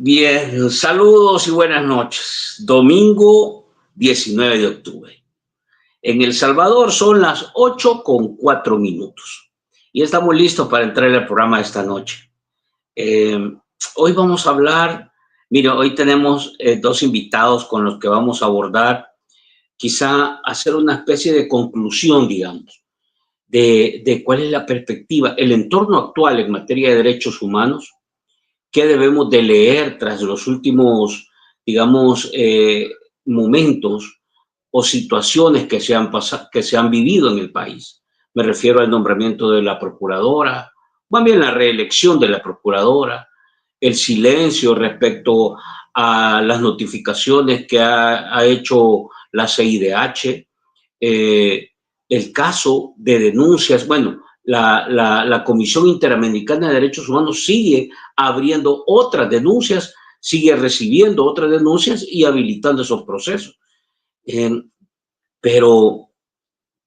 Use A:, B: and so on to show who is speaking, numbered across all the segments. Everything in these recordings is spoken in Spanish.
A: Bien, saludos y buenas noches. Domingo 19 de octubre. En El Salvador son las 8:04. Y estamos listos para entrar en el programa de esta noche. Hoy vamos a hablar, mira, hoy tenemos dos invitados con los que vamos a abordar, quizá hacer una especie de conclusión, digamos, de cuál es la perspectiva, el entorno actual en materia de derechos humanos. ¿Qué debemos de leer tras los últimos, digamos, momentos o situaciones que que se han vivido en el país? Me refiero al nombramiento de la procuradora, más bien la reelección de la procuradora, el silencio respecto a las notificaciones que ha hecho la CIDH, eh, el caso de denuncias. Bueno, la Comisión Interamericana de Derechos Humanos sigue abriendo otras denuncias, sigue recibiendo otras denuncias y habilitando esos procesos. Pero,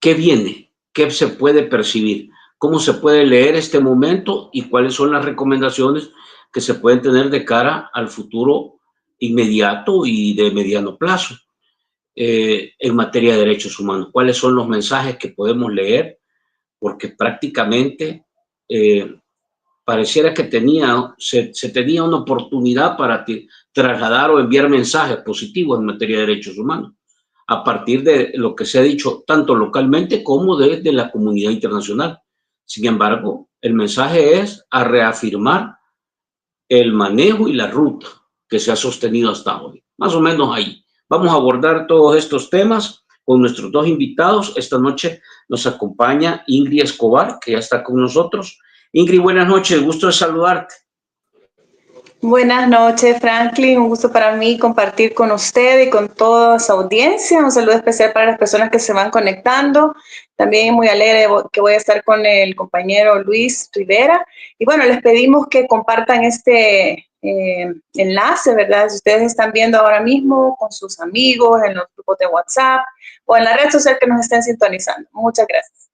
A: ¿qué viene? ¿Qué se puede percibir? ¿Cómo se puede leer este momento y cuáles son las recomendaciones que se pueden tener de cara al futuro inmediato y de mediano plazo en materia de derechos humanos? ¿Cuáles son los mensajes que podemos leer? Porque prácticamente pareciera que se tenía una oportunidad para trasladar o enviar mensajes positivos en materia de derechos humanos, a partir de lo que se ha dicho tanto localmente como desde la comunidad internacional. Sin embargo, el mensaje es a reafirmar el manejo y la ruta que se ha sostenido hasta hoy. Más o menos ahí. Vamos a abordar todos estos temas con nuestros dos invitados. Esta noche nos acompaña Ingrid Escobar, que ya está con nosotros. Ingrid, buenas noches, gusto de saludarte.
B: Buenas noches, Franklin. Un gusto para mí compartir con usted y con toda su audiencia. Un saludo especial para las personas que se van conectando. También muy alegre que voy a estar con el compañero Luis Rivera. Y bueno, les pedimos que compartan este enlace, ¿verdad? Si ustedes están viendo ahora mismo con sus amigos, en los grupos de WhatsApp o en la red social que nos estén sintonizando. Muchas gracias.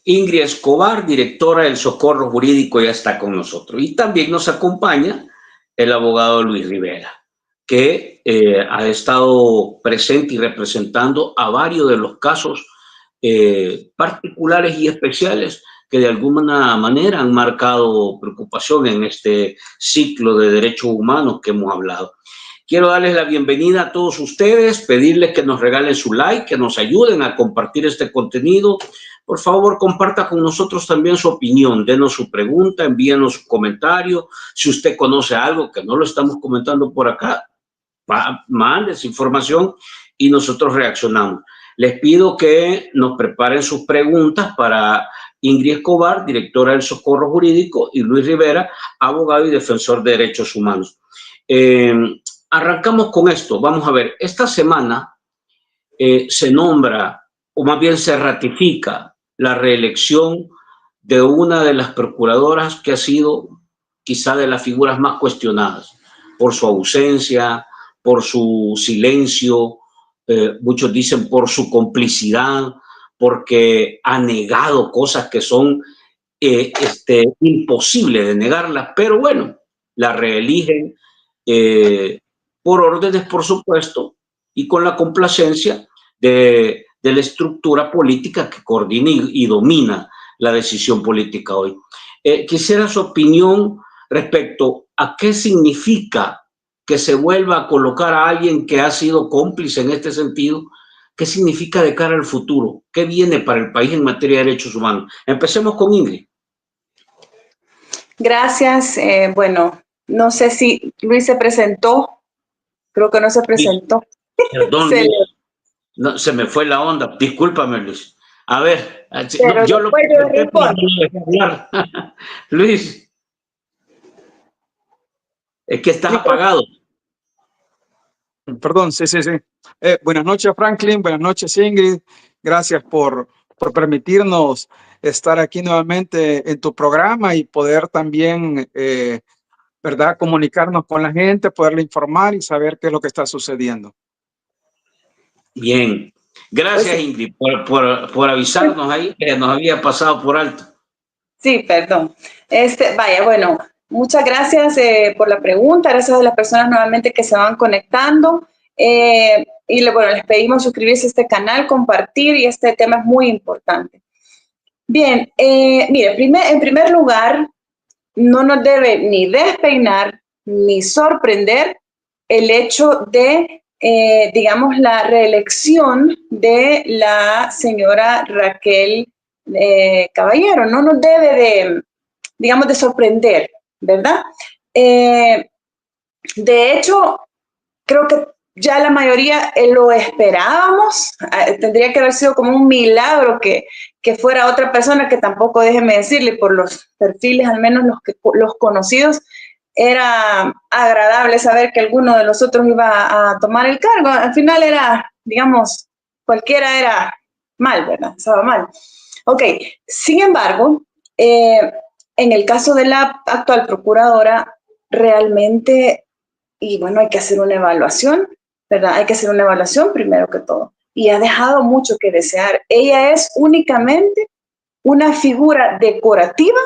A: Ingrid Escobar, directora del Socorro Jurídico, ya está con nosotros. Y también nos acompaña el abogado Luis Rivera, que ha estado presente y representando a varios de los casos particulares y especiales que de alguna manera han marcado preocupación en este ciclo de derechos humanos que hemos hablado. Quiero darles la bienvenida a todos ustedes, pedirles que nos regalen su like, que nos ayuden a compartir este contenido. Por favor, comparta con nosotros también su opinión, denos su pregunta, envíenos su comentario. Si usted conoce algo que no lo estamos comentando por acá, mande esa información y nosotros reaccionamos. Les pido que nos preparen sus preguntas para Ingrid Escobar, directora del Socorro Jurídico, y Luis Rivera, abogado y defensor de derechos humanos. Arrancamos con esto. Vamos a ver, esta semana se nombra, o más bien se ratifica, la reelección de una de las procuradoras que ha sido quizá de las figuras más cuestionadas por su ausencia, por su silencio, muchos dicen por su complicidad, porque ha negado cosas que son imposibles de negarlas, pero bueno, la reeligen por órdenes, por supuesto, y con la complacencia de la estructura política que coordina y domina la decisión política hoy. Quisiera su opinión respecto a qué significa que se vuelva a colocar a alguien que ha sido cómplice en este sentido. ¿Qué significa de cara al futuro? ¿Qué viene para el país en materia de derechos humanos? Empecemos con Ingrid.
B: Gracias. Bueno, no sé si Luis se presentó. Creo que no se presentó.
A: Perdón, Luis. No, se me fue la onda. Discúlpame, Luis. A ver, no, yo lo presenté, pero no lo dejé hablar. Luis, es que estás apagado.
C: Perdón, sí. Buenas noches, Franklin. Buenas noches, Ingrid. Gracias por permitirnos estar aquí nuevamente en tu programa y poder también, ¿verdad?, comunicarnos con la gente, poderle informar y saber qué es lo que está sucediendo.
A: Bien. Gracias, Ingrid, por avisarnos ahí que nos había pasado por alto.
B: Sí, perdón. Vaya, bueno, Muchas gracias por la pregunta, gracias a las personas nuevamente que se van conectando. Bueno, les pedimos suscribirse a este canal, compartir, y este tema es muy importante. Bien, mire, en primer lugar, no nos debe ni despeinar ni sorprender el hecho de, digamos, la reelección de la señora Raquel Caballero. No nos debe de, digamos, de sorprender, ¿verdad? De hecho, creo que ya la mayoría lo esperábamos. Tendría que haber sido como un milagro que fuera otra persona, que tampoco, déjeme decirle, por los perfiles, al menos los conocidos, era agradable saber que alguno de nosotros iba a tomar el cargo. Al final era, digamos, cualquiera era mal, ¿verdad? Estaba mal. Ok, sin embargo, en el caso de la actual procuradora, realmente, y bueno, hay que hacer una evaluación, ¿verdad? Hay que hacer una evaluación primero que todo. Y ha dejado mucho que desear. Ella es únicamente una figura decorativa,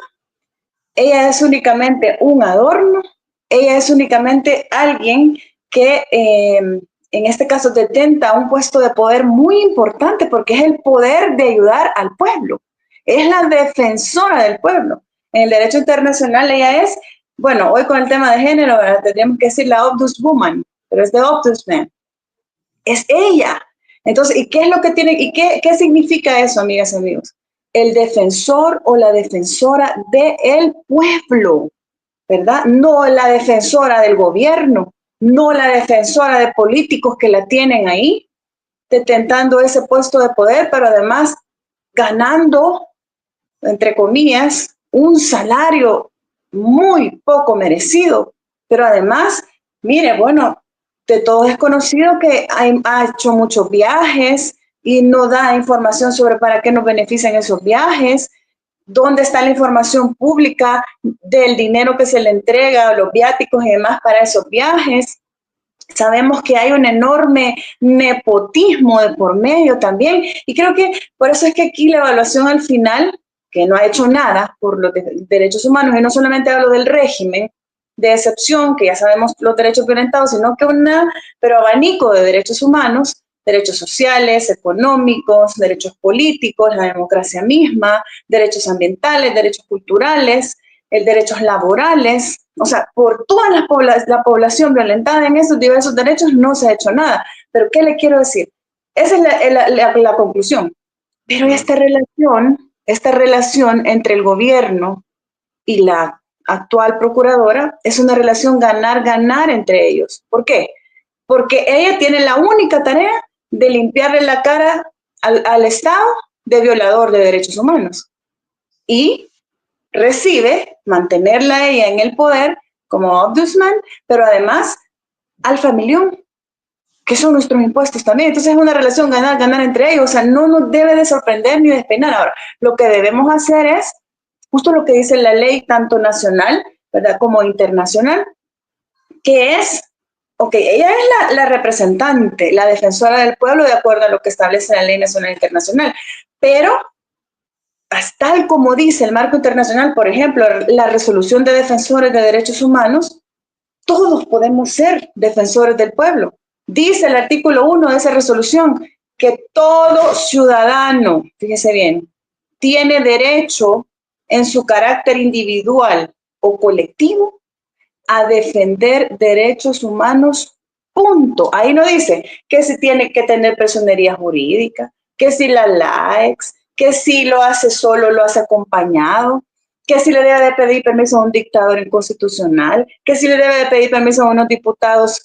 B: ella es únicamente un adorno, ella es únicamente alguien que en este caso detenta un puesto de poder muy importante, porque es el poder de ayudar al pueblo, es la defensora del pueblo. En el derecho internacional ella es, bueno, hoy con el tema de género, ¿verdad?, tendríamos que decir la Ombudswoman, pero es de Ombudsman. Es ella. Entonces, ¿y qué es lo que tiene? ¿Y qué significa eso, amigas y amigos? El defensor o la defensora del pueblo, ¿verdad? No la defensora del gobierno, no la defensora de políticos que la tienen ahí, detentando ese puesto de poder, pero además ganando, entre comillas, un salario muy poco merecido. Pero además, mire, bueno, de todos es conocido que ha hecho muchos viajes y no da información sobre para qué nos benefician esos viajes, dónde está la información pública del dinero que se le entrega, los viáticos y demás para esos viajes. Sabemos que hay un enorme nepotismo de por medio también, y creo que por eso es que aquí la evaluación al final, que no ha hecho nada por los derechos humanos, y no solamente hablo del régimen de excepción, que ya sabemos los derechos violentados, sino que pero abanico de derechos humanos, derechos sociales, económicos, derechos políticos, la democracia misma, derechos ambientales, derechos culturales, derechos laborales. O sea, por toda la población violentada en esos diversos derechos no se ha hecho nada. Pero ¿qué le quiero decir? Esa es la conclusión. Pero esta relación entre el gobierno y la actual procuradora es una relación ganar-ganar entre ellos. ¿Por qué? Porque ella tiene la única tarea de limpiarle la cara al Estado de violador de derechos humanos. Y recibe mantenerla ella en el poder como ombudsman, pero además al familión, que son nuestros impuestos también. Entonces es una relación ganar-ganar entre ellos. O sea, no nos debe de sorprender ni despeinar. Ahora, lo que debemos hacer es justo lo que dice la ley, tanto nacional, ¿verdad?, como internacional, que es, ok, ella es la representante, la defensora del pueblo, de acuerdo a lo que establece la ley nacional e internacional, pero tal como dice el marco internacional, por ejemplo, la resolución de defensores de derechos humanos, todos podemos ser defensores del pueblo. Dice el artículo 1 de esa resolución que todo ciudadano, fíjese bien, tiene derecho en su carácter individual o colectivo a defender derechos humanos, punto. Ahí no dice que se tiene que tener personería jurídica, que si la LAEX, que si lo hace solo, lo hace acompañado, que si le debe de pedir permiso a un dictador inconstitucional, que si le debe de pedir permiso a unos diputados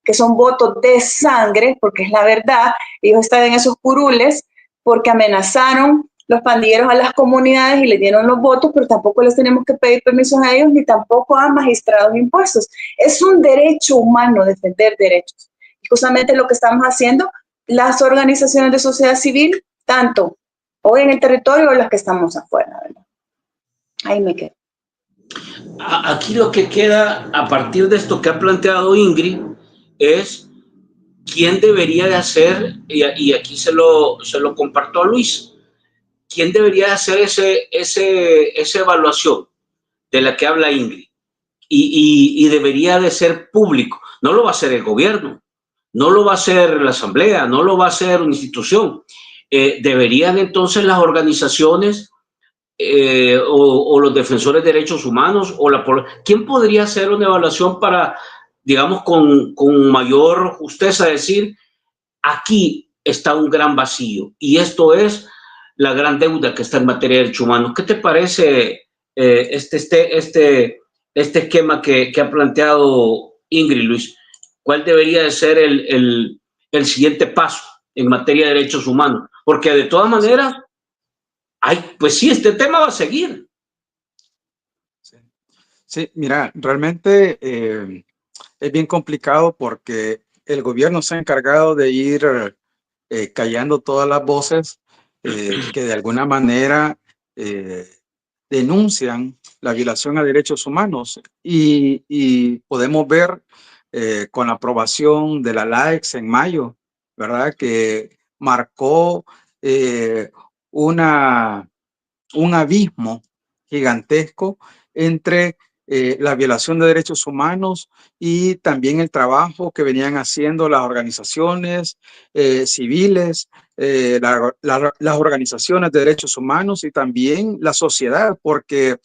B: que son votos de sangre, porque es la verdad, ellos están en esos curules porque amenazaron los pandilleros a las comunidades y les dieron los votos, pero tampoco les tenemos que pedir permisos a ellos, ni tampoco a magistrados de impuestos. Es un derecho humano defender derechos. Y justamente lo que estamos haciendo las organizaciones de sociedad civil, tanto hoy en el territorio o las que estamos afuera, ¿verdad? Ahí me quedo.
A: Aquí lo que queda a partir de esto que ha planteado Ingrid es quién debería de hacer, y aquí se lo comparto a Luis, quién debería hacer esa evaluación de la que habla Ingrid. y debería de ser público. No lo va a hacer el gobierno, no lo va a hacer la asamblea, no lo va a hacer una institución. Deberían entonces las organizaciones o los defensores de derechos humanos ¿quién podría hacer una evaluación para, digamos, con mayor justeza decir, aquí está un gran vacío y esto es la gran deuda que está en materia de derechos humanos? ¿Qué te parece este esquema que ha planteado Ingrid, Luis? ¿Cuál debería de ser el siguiente paso en materia de derechos humanos? Porque de todas maneras, pues sí, este tema va a seguir.
C: Sí, mira, realmente es bien complicado porque el gobierno se ha encargado de ir callando todas las voces que de alguna manera denuncian la violación a derechos humanos y podemos ver con la aprobación de la LAEX en mayo, ¿verdad? Que marcó un abismo gigantesco entre la violación de derechos humanos y también el trabajo que venían haciendo las organizaciones civiles, las organizaciones de derechos humanos y también la sociedad, porque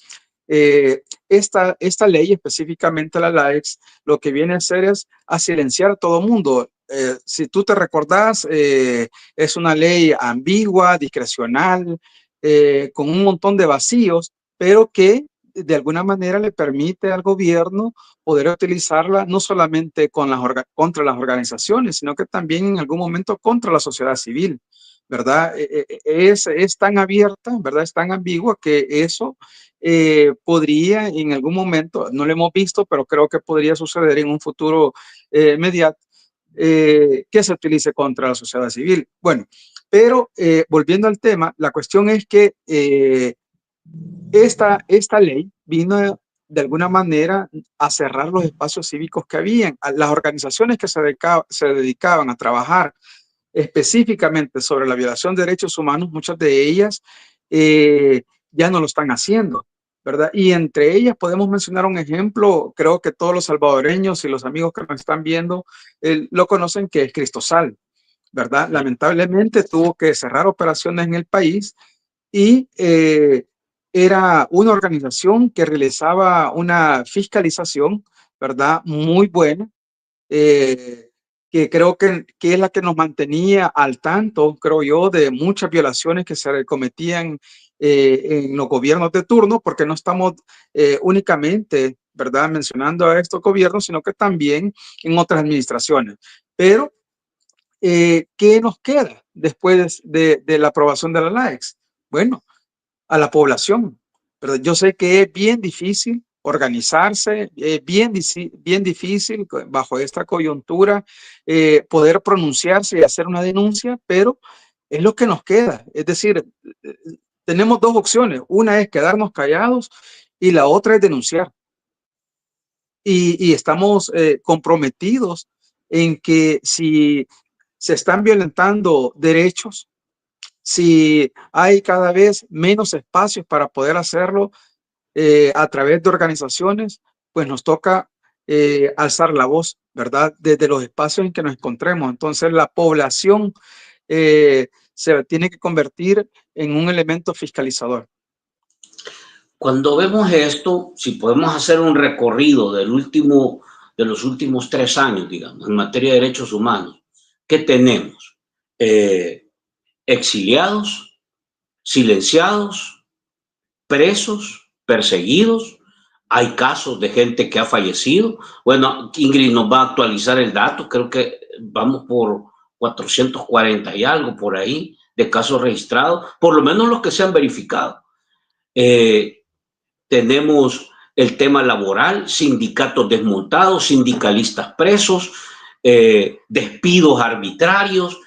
C: esta ley, específicamente la LAEX, lo que viene a hacer es a silenciar a todo mundo. Si tú te recordás, es una ley ambigua, discrecional, con un montón de vacíos, pero que de alguna manera le permite al gobierno poder utilizarla no solamente contra las organizaciones, sino que también en algún momento contra la sociedad civil, ¿verdad? Es tan abierta, ¿verdad? Es tan ambigua que eso podría en algún momento, no lo hemos visto, pero creo que podría suceder en un futuro inmediato, que se utilice contra la sociedad civil. Bueno, pero volviendo al tema, la cuestión es que esta ley vino de alguna manera a cerrar los espacios cívicos que habían. Las organizaciones que se dedicaban a trabajar específicamente sobre la violación de derechos humanos, muchas de ellas ya no lo están haciendo, ¿verdad? Y entre ellas podemos mencionar un ejemplo, creo que todos los salvadoreños y los amigos que nos están viendo lo conocen, que es Cristosal, ¿verdad? Lamentablemente tuvo que cerrar operaciones en el país y era una organización que realizaba una fiscalización, ¿verdad? Muy buena, que creo que es la que nos mantenía al tanto, creo yo, de muchas violaciones que se cometían en los gobiernos de turno, porque no estamos únicamente, ¿verdad?, mencionando a estos gobiernos, sino que también en otras administraciones. Pero, ¿qué nos queda después de la aprobación de la LAEX? Bueno, a la población, ¿verdad? Yo sé que es bien difícil organizarse, bien difícil bajo esta coyuntura poder pronunciarse y hacer una denuncia, pero es lo que nos queda. Es decir, tenemos dos opciones. Una es quedarnos callados y la otra es denunciar. Y estamos comprometidos en que si se están violentando derechos, si hay cada vez menos espacios para poder hacerlo a través de organizaciones, pues nos toca alzar la voz, ¿verdad? Desde los espacios en que nos encontremos. Entonces la población se tiene que convertir en un elemento fiscalizador.
A: Cuando vemos esto, si podemos hacer un recorrido de los últimos 3 años, digamos, en materia de derechos humanos, ¿qué tenemos? Exiliados, silenciados, presos, perseguidos. Hay casos de gente que ha fallecido. Bueno, Ingrid nos va a actualizar el dato. Creo que vamos por 440 y algo por ahí de casos registrados, por lo menos los que se han verificado. Tenemos el tema laboral, sindicatos desmontados, sindicalistas presos, despidos arbitrarios.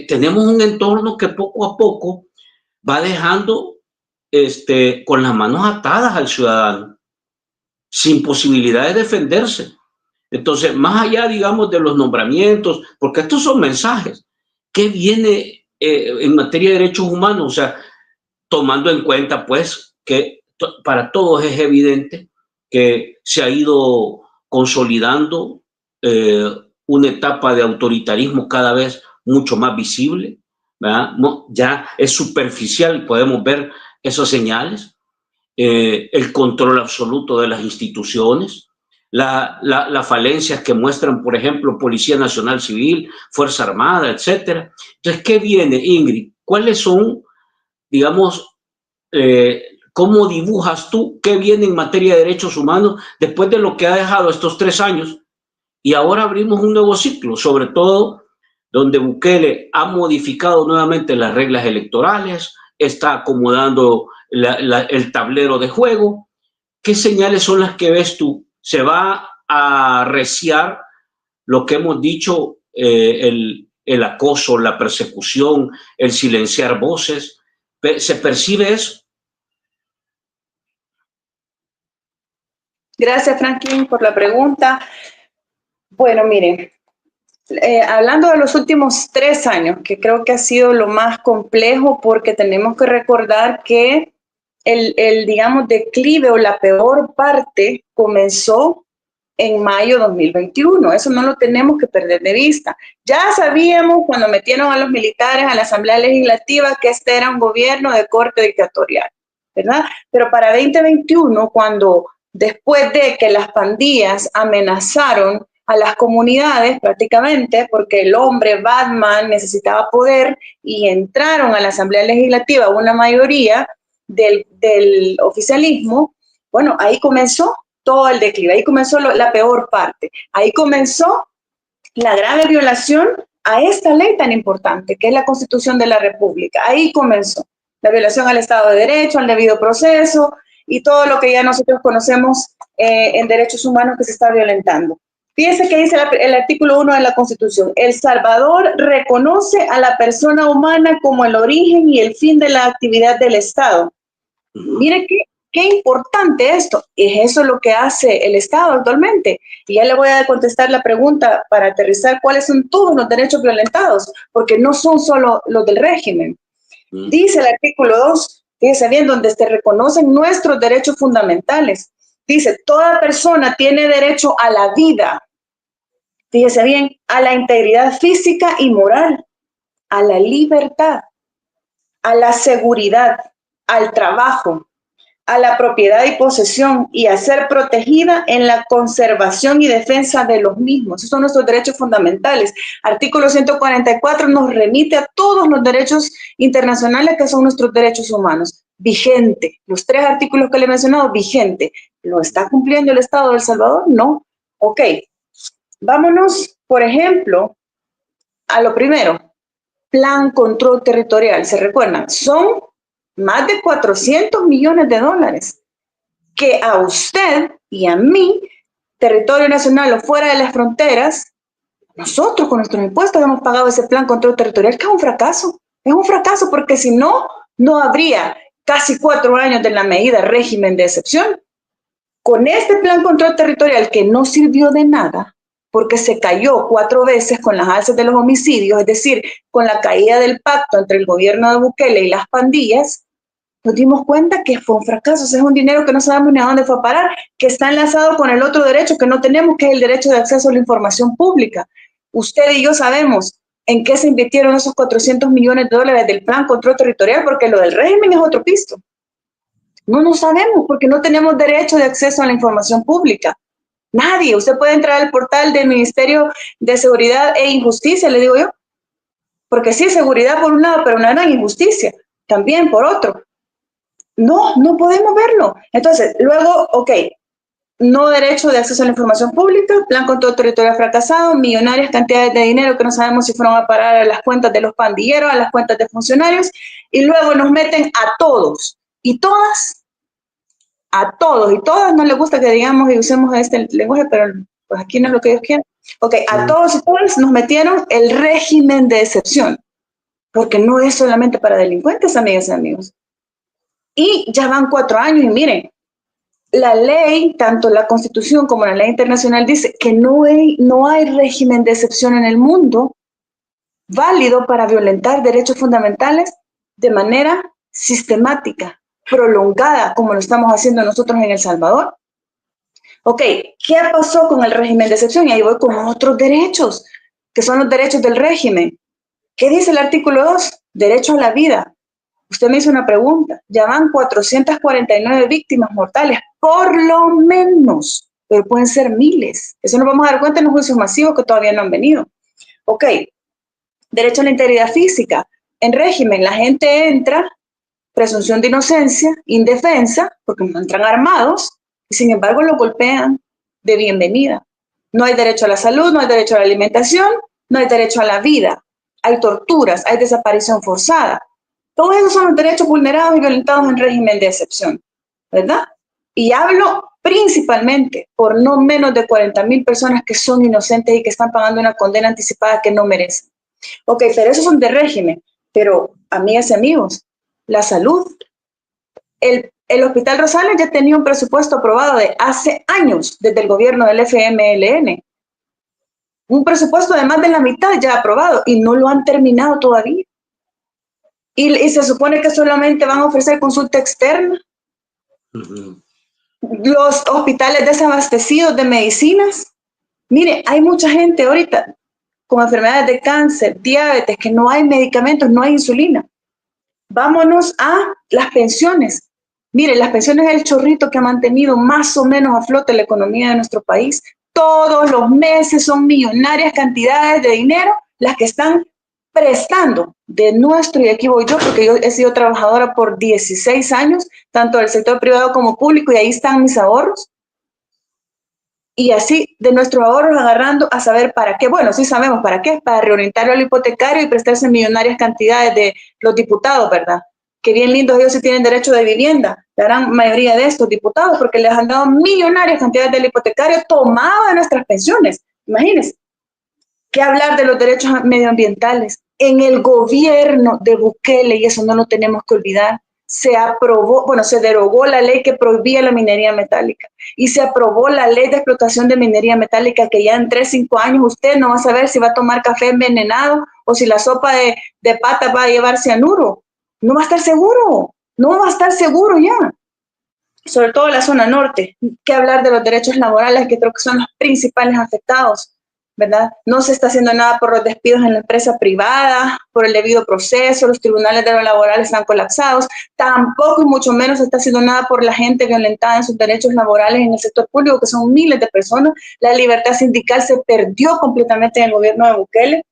A: Tenemos un entorno que poco a poco va dejando con las manos atadas al ciudadano, sin posibilidad de defenderse. Entonces, más allá, digamos, de los nombramientos, porque estos son mensajes, ¿qué viene en materia de derechos humanos? O sea, tomando en cuenta, pues, que para todos es evidente que se ha ido consolidando una etapa de autoritarismo cada vez mucho más visible, ¿verdad? No, ya es superficial, podemos ver esas señales, el control absoluto de las instituciones, las falencias que muestran, por ejemplo, Policía Nacional Civil, Fuerza Armada, etcétera. Entonces, ¿qué viene, Ingrid? ¿Cuáles son, digamos, cómo dibujas tú qué viene en materia de derechos humanos después de lo que ha dejado estos 3 años? Y ahora abrimos un nuevo ciclo, sobre todo donde Bukele ha modificado nuevamente las reglas electorales, está acomodando el tablero de juego. ¿Qué señales son las que ves tú? ¿Se va a arreciar lo que hemos dicho, el acoso, la persecución, el silenciar voces? ¿Se percibe eso?
B: Gracias, Franklin, por la pregunta. Bueno, miren, hablando de los últimos 3 años, que creo que ha sido lo más complejo, porque tenemos que recordar que digamos, declive o la peor parte comenzó en mayo de 2021. Eso no lo tenemos que perder de vista. Ya sabíamos cuando metieron a los militares a la Asamblea Legislativa que este era un gobierno de corte dictatorial, ¿verdad? Pero para 2021, cuando después de que las pandillas amenazaron a las comunidades prácticamente, porque el hombre Batman necesitaba poder y entraron a la Asamblea Legislativa una mayoría del oficialismo, bueno, ahí comenzó todo el declive, ahí comenzó la peor parte, ahí comenzó la grave violación a esta ley tan importante que es la Constitución de la República. Ahí comenzó la violación al Estado de Derecho, al debido proceso y todo lo que ya nosotros conocemos en derechos humanos que se está violentando. Fíjense que dice el artículo 1 de la Constitución: El Salvador reconoce a la persona humana como el origen y el fin de la actividad del Estado. Mire qué importante esto. Es eso lo que hace el Estado actualmente. Y ya le voy a contestar la pregunta para aterrizar cuáles son todos los derechos violentados, porque no son solo los del régimen. Dice el artículo 2, fíjese bien, donde se reconocen nuestros derechos fundamentales. Dice, toda persona tiene derecho a la vida, fíjese bien, a la integridad física y moral, a la libertad, a la seguridad, al trabajo, a la propiedad y posesión, y a ser protegida en la conservación y defensa de los mismos. Esos son nuestros derechos fundamentales. Artículo 144 nos remite a todos los derechos internacionales que son nuestros derechos humanos. Vigente. Los 3 artículos que le he mencionado, vigente. ¿Lo está cumpliendo el Estado de El Salvador? No. Ok. Vámonos, por ejemplo, a lo primero. Plan Control Territorial. ¿Se recuerdan? Son más de 400 millones de dólares que a usted y a mí, territorio nacional o fuera de las fronteras, nosotros con nuestros impuestos hemos pagado ese Plan Control Territorial, que es un fracaso. Es un fracaso porque si no, no habría casi 4 años de la medida régimen de excepción. Con este Plan Control Territorial que no sirvió de nada, porque se cayó 4 veces con las alzas de los homicidios, es decir, con la caída del pacto entre el gobierno de Bukele y las pandillas, nos dimos cuenta que fue un fracaso. O sea, es un dinero que no sabemos ni a dónde fue a parar, que está enlazado con el otro derecho que no tenemos, que es el derecho de acceso a la información pública. Usted y yo sabemos en qué se invirtieron esos 400 millones de dólares del Plan Control Territorial, porque lo del régimen es otro pisto. No sabemos, porque no tenemos derecho de acceso a la información pública. Nadie. Usted puede entrar al portal del Ministerio de Seguridad e Injusticia, le digo yo, porque sí, seguridad por un lado, pero una gran injusticia también por otro. No podemos verlo. Entonces, luego, ok, no derecho de acceso a la información pública, Plan Control Territorial fracasado, millonarias cantidades de dinero que no sabemos si fueron a parar a las cuentas de los pandilleros, a las cuentas de funcionarios, y luego nos meten a todos y todas, a todos y todas, no les gusta que digamos y usemos este lenguaje, pero pues aquí no es lo que ellos quieren. Ok, a todos y todas nos metieron el régimen de excepción, porque no es solamente para delincuentes, amigas y amigos. Y ya van 4 años y miren, la ley, tanto la Constitución como la ley internacional dice que no hay régimen de excepción en el mundo válido para violentar derechos fundamentales de manera sistemática, prolongada, como lo estamos haciendo nosotros en El Salvador. Ok, ¿qué pasó con el régimen de excepción? Y ahí voy con otros derechos, que son los derechos del régimen. ¿Qué dice el artículo 2? Derecho a la vida. Usted me hizo una pregunta. Ya van 449 víctimas mortales, por lo menos, pero pueden ser miles. Eso nos vamos a dar cuenta en los juicios masivos que todavía no han venido. Ok, derecho a la integridad física. En régimen, la gente entra, presunción de inocencia, indefensa, porque entran armados, y sin embargo lo golpean de bienvenida. No hay derecho a la salud, no hay derecho a la alimentación, no hay derecho a la vida. Hay torturas, hay desaparición forzada. Todos esos son los derechos vulnerados y violentados en régimen de excepción, ¿verdad? Y hablo principalmente por no menos de 40,000 personas que son inocentes y que están pagando una condena anticipada que no merecen. Ok, pero esos son de régimen. Pero, amigas y amigos, la salud. El Hospital Rosales ya tenía un presupuesto aprobado de hace años, desde el gobierno del FMLN. Un presupuesto de más de la mitad ya aprobado y no lo han terminado todavía. Y se supone que solamente van a ofrecer consulta externa. Los hospitales desabastecidos de medicinas. Mire, hay mucha gente ahorita con enfermedades de cáncer, diabetes, que no hay medicamentos, no hay insulina. Vámonos a las pensiones. Mire, las pensiones es el chorrito que ha mantenido más o menos a flote la economía de nuestro país. Todos los meses son millonarias cantidades de dinero las que están prestando de nuestro, y aquí voy yo, porque yo he sido trabajadora por 16 años, tanto del sector privado como público, y ahí están mis ahorros. Y así de nuestros ahorros agarrando a saber para qué. Bueno, sí sabemos para qué, para reorientarlo al hipotecario y prestarse millonarias cantidades de los diputados, ¿verdad? Que bien lindos, ellos sí tienen derecho de vivienda, la gran mayoría de estos diputados, porque les han dado millonarias cantidades del hipotecario tomado de nuestras pensiones. Imagínense. ¿Qué hablar de los derechos medioambientales? En el gobierno de Bukele, y eso no lo tenemos que olvidar, se aprobó, bueno, se derogó la ley que prohibía la minería metálica y se aprobó la ley de explotación de minería metálica, que ya en 3-5 años usted no va a saber si va a tomar café envenenado o si la sopa de pata va a llevar cianuro. No va a estar seguro, no va a estar seguro ya. Sobre todo en la zona norte. ¿Qué hablar de los derechos laborales, que creo que son los principales afectados? ¿Verdad? No se está haciendo nada por los despidos en la empresa privada, por el debido proceso, los tribunales de lo laboral están colapsados, tampoco y mucho menos se está haciendo nada por la gente violentada en sus derechos laborales en el sector público, que son miles de personas. La libertad sindical se perdió completamente en el gobierno de Bukele.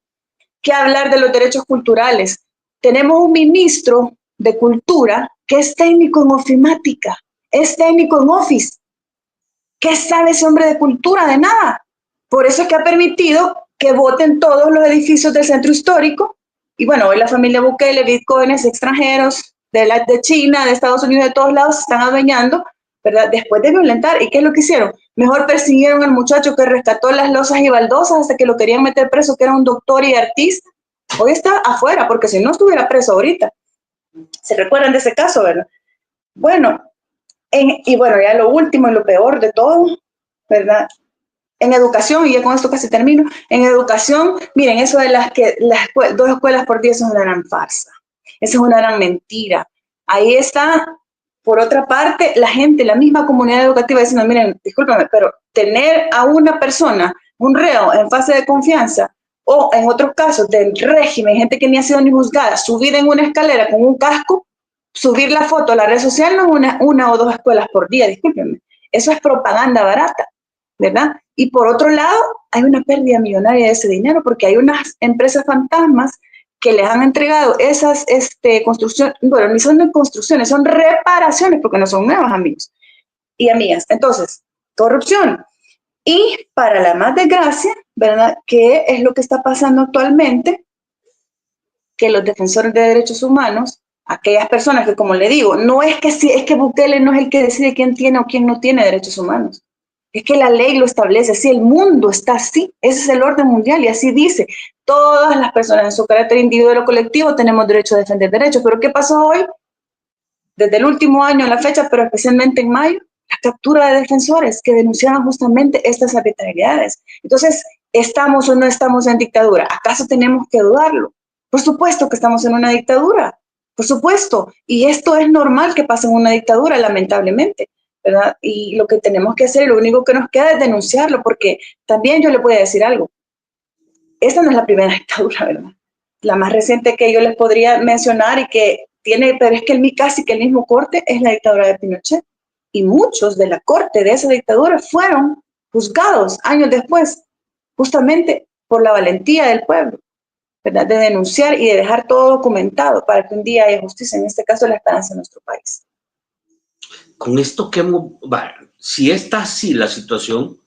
B: ¿Qué hablar de los derechos culturales? Tenemos un ministro de Cultura que es técnico en ofimática, es técnico en Office. ¿Qué sabe ese hombre de cultura? De nada. Por eso es que ha permitido que voten todos los edificios del centro histórico. Y bueno, hoy la familia Bukele, bitcoins extranjeros de China, de Estados Unidos, de todos lados, se están adueñando, ¿verdad? Después de violentar. ¿Y qué es lo que hicieron? Mejor persiguieron al muchacho que rescató las losas y baldosas hasta que lo querían meter preso, que era un doctor y artista. Hoy está afuera, porque si no estuviera preso ahorita. ¿Se recuerdan de ese caso, verdad? Bueno, y bueno, ya lo último y lo peor de todo, ¿verdad? En educación, y ya con esto casi termino, en educación, miren, eso de las 2 escuelas por día, eso es una gran farsa, eso es una gran mentira. Ahí está, por otra parte, la gente, la misma comunidad educativa diciendo, miren, discúlpame, pero tener a una persona, un reo en fase de confianza, o en otros casos del régimen, gente que ni ha sido ni juzgada, subida en una escalera con un casco, subir la foto a la red social, no es una o 2 escuelas por día, discúlpenme, eso es propaganda barata, ¿verdad? Y por otro lado, hay una pérdida millonaria de ese dinero porque hay unas empresas fantasmas que les han entregado esas construcciones, bueno, ni son construcciones, son reparaciones porque no son nuevas, amigos y amigas. Entonces, corrupción. Y para la más desgracia, ¿verdad? ¿Qué es lo que está pasando actualmente? Que los defensores de derechos humanos, aquellas personas que, como le digo, no es que es que Bukele no es el que decide quién tiene o quién no tiene derechos humanos. Es que la ley lo establece, si el mundo está así, ese es el orden mundial y así dice, todas las personas en su carácter individual o colectivo tenemos derecho a defender derechos. Pero ¿qué pasó hoy? Desde el último año a la fecha, pero especialmente en mayo, la captura de defensores que denunciaban justamente estas arbitrariedades. Entonces, ¿estamos o no estamos en dictadura? ¿Acaso tenemos que dudarlo? Por supuesto que estamos en una dictadura, por supuesto, y esto es normal que pase en una dictadura, lamentablemente. ¿verdad? Y lo que tenemos que hacer, lo único que nos queda es denunciarlo, porque también yo le voy a decir algo. Esta no es la primera dictadura, ¿verdad? La más reciente que yo les podría mencionar y que tiene, pero es que casi que el mismo corte es la dictadura de Pinochet. Y muchos de la corte de esa dictadura fueron juzgados años después, justamente por la valentía del pueblo, ¿verdad? De denunciar y de dejar todo documentado para que un día haya justicia, en este caso la esperanza en nuestro país.
A: Con esto que si está así la situación,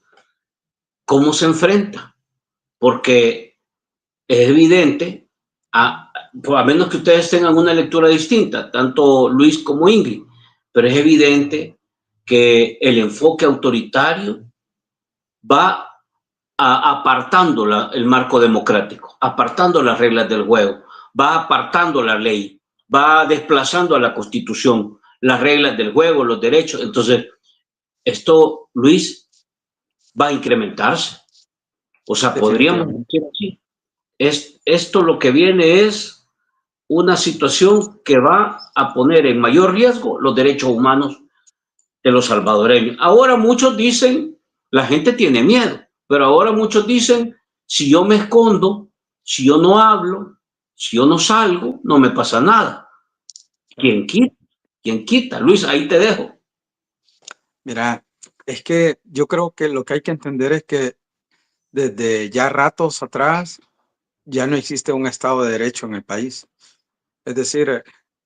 A: ¿cómo se enfrenta? Porque es evidente, a menos que ustedes tengan una lectura distinta, tanto Luis como Ingrid, pero es evidente que el enfoque autoritario va apartando el marco democrático, apartando las reglas del juego, va apartando la ley, va desplazando a la Constitución, las reglas del juego, los derechos. Entonces, esto, Luis, va a incrementarse. O sea, podríamos decir así. Esto lo que viene es una situación que va a poner en mayor riesgo los derechos humanos de los salvadoreños. Ahora muchos dicen, la gente tiene miedo, pero ahora muchos dicen, si yo me escondo, si yo no hablo, si yo no salgo, no me pasa nada. ¿Quién quita? ¿Quién quita? Luis, ahí te dejo.
C: Mira, es que yo creo que lo que hay que entender es que desde ya ratos atrás ya no existe un Estado de Derecho en el país. Es decir,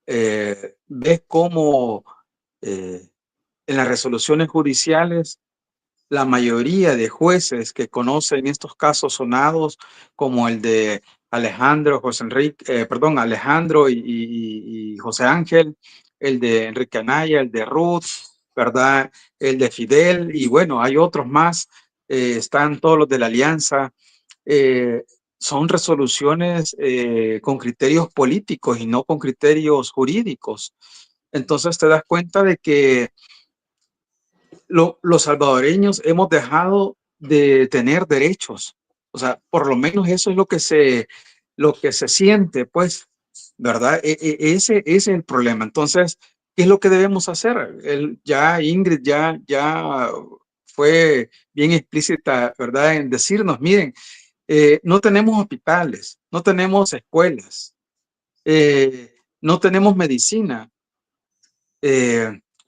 C: ves cómo en las resoluciones judiciales la mayoría de jueces que conocen estos casos sonados, como el de Alejandro, Alejandro y José Ángel, el de Enrique Anaya, el de Ruth, ¿verdad? El de Fidel, y bueno, hay otros más, están todos los de la Alianza. eh, Son resoluciones con criterios políticos y no con criterios jurídicos. Entonces te das cuenta de que los salvadoreños hemos dejado de tener derechos. O sea, por lo menos eso es lo que se siente, pues, ¿verdad? Ese es el problema. Entonces, ¿qué es lo que debemos hacer? Ingrid ya fue bien explícita, ¿verdad? En decirnos, miren, no tenemos hospitales, no tenemos escuelas, no tenemos medicina.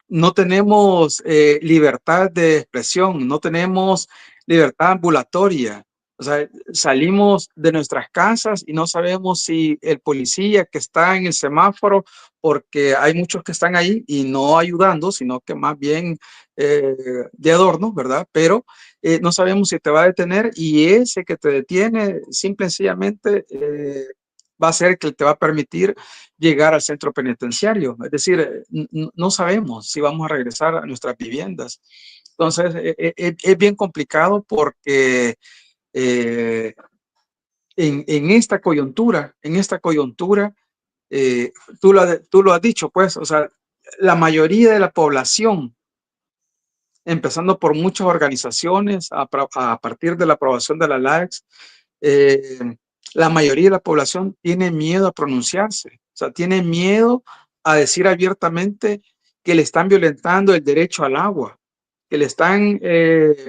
C: No tenemos libertad de expresión, no tenemos libertad ambulatoria. O sea, salimos de nuestras casas y no sabemos si el policía que está en el semáforo, porque hay muchos que están ahí y no ayudando, sino que más bien de adorno, ¿verdad? Pero no sabemos si te va a detener y ese que te detiene simple y sencillamente va a ser el que te va a permitir llegar al centro penitenciario. Es decir, no sabemos si vamos a regresar a nuestras viviendas. Entonces, es bien complicado porque en esta coyuntura, tú lo has dicho, pues, o sea, la mayoría de la población, empezando por muchas organizaciones, a partir de la aprobación de la LAEX, la mayoría de la población tiene miedo a pronunciarse, o sea, tiene miedo a decir abiertamente que le están violentando el derecho al agua, que le están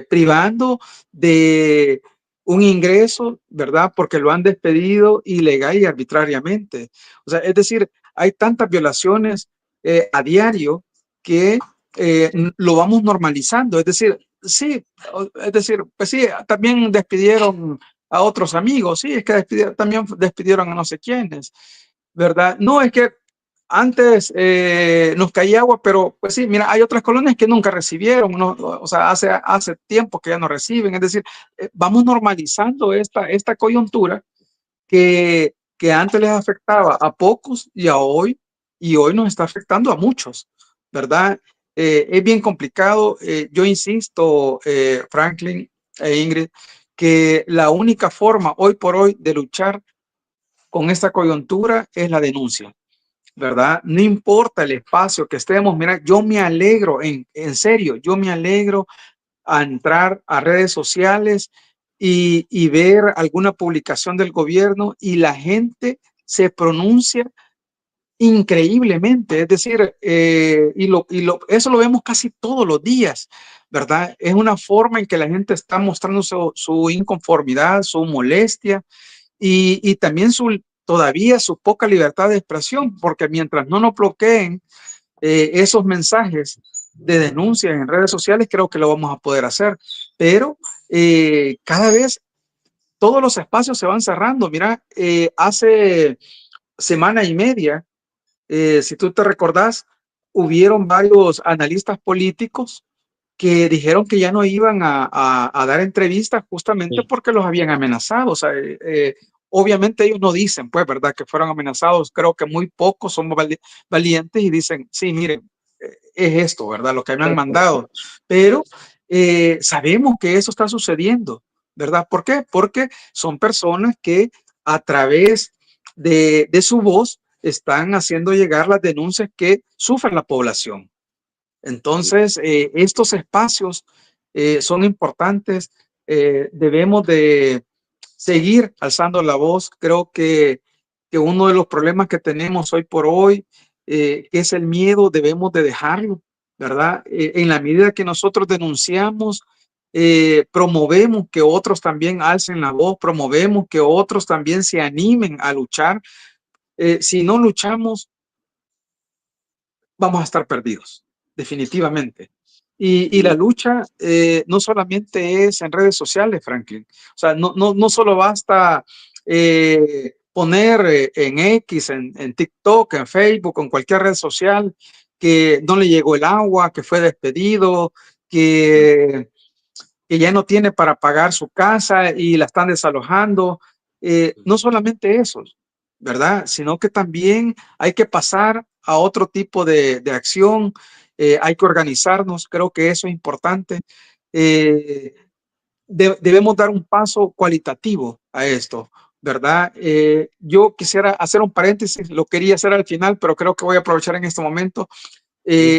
C: privando de un ingreso, ¿verdad? Porque lo han despedido ilegal y arbitrariamente. O sea, es decir, hay tantas violaciones a diario que lo vamos normalizando. Es decir, sí, pues sí, también despidieron a otros amigos, sí, es que también despidieron a no sé quiénes, ¿verdad? No, es que antes nos caía agua, pero pues sí, mira, hay otras colonias que nunca recibieron, ¿no? O sea, hace tiempo que ya no reciben, es decir, vamos normalizando esta coyuntura que antes les afectaba a pocos y hoy nos está afectando a muchos, ¿verdad? Es bien complicado. Yo insisto, Franklin e Ingrid, que la única forma hoy por hoy de luchar con esta coyuntura es la denuncia, ¿verdad? No importa el espacio que estemos. Mira, yo me alegro, en serio, yo me alegro a entrar a redes sociales y ver alguna publicación del gobierno y la gente se pronuncia increíblemente, es decir, eso lo vemos casi todos los días, ¿verdad? Es una forma en que la gente está mostrando su inconformidad, su molestia y también todavía su poca libertad de expresión, porque mientras no nos bloqueen esos mensajes de denuncias en redes sociales, creo que lo vamos a poder hacer, pero cada vez todos los espacios se van cerrando. Mira, hace semana y media, si tú te recordás, hubieron varios analistas políticos que dijeron que ya no iban a dar entrevistas justamente porque los habían amenazado. O sea, obviamente ellos no dicen, pues, ¿verdad?, que fueron amenazados. Creo que muy pocos son valientes y dicen, sí, miren, es esto, ¿verdad?, lo que me han mandado. Pero sabemos que eso está sucediendo, ¿verdad? ¿Por qué? Porque son personas que a través de su voz están haciendo llegar las denuncias que sufre la población. Entonces, estos espacios son importantes. Debemos de seguir alzando la voz. Creo que uno de los problemas que tenemos hoy por hoy, que es el miedo, debemos de dejarlo, ¿verdad? En la medida que nosotros denunciamos, promovemos que otros también alcen la voz, promovemos que otros también se animen a luchar. Si no luchamos, vamos a estar perdidos, definitivamente. Y la lucha no solamente es en redes sociales, Franklin. O sea, no solo basta poner en X, en TikTok, en Facebook, en cualquier red social, que no le llegó el agua, que fue despedido, que ya no tiene para pagar su casa y la están desalojando. No solamente eso, ¿verdad? Sino que también hay que pasar a otro tipo de acción, hay que organizarnos, creo que eso es importante. Debemos dar un paso cualitativo a esto, ¿verdad? Yo quisiera hacer un paréntesis, lo quería hacer al final, pero creo que voy a aprovechar en este momento.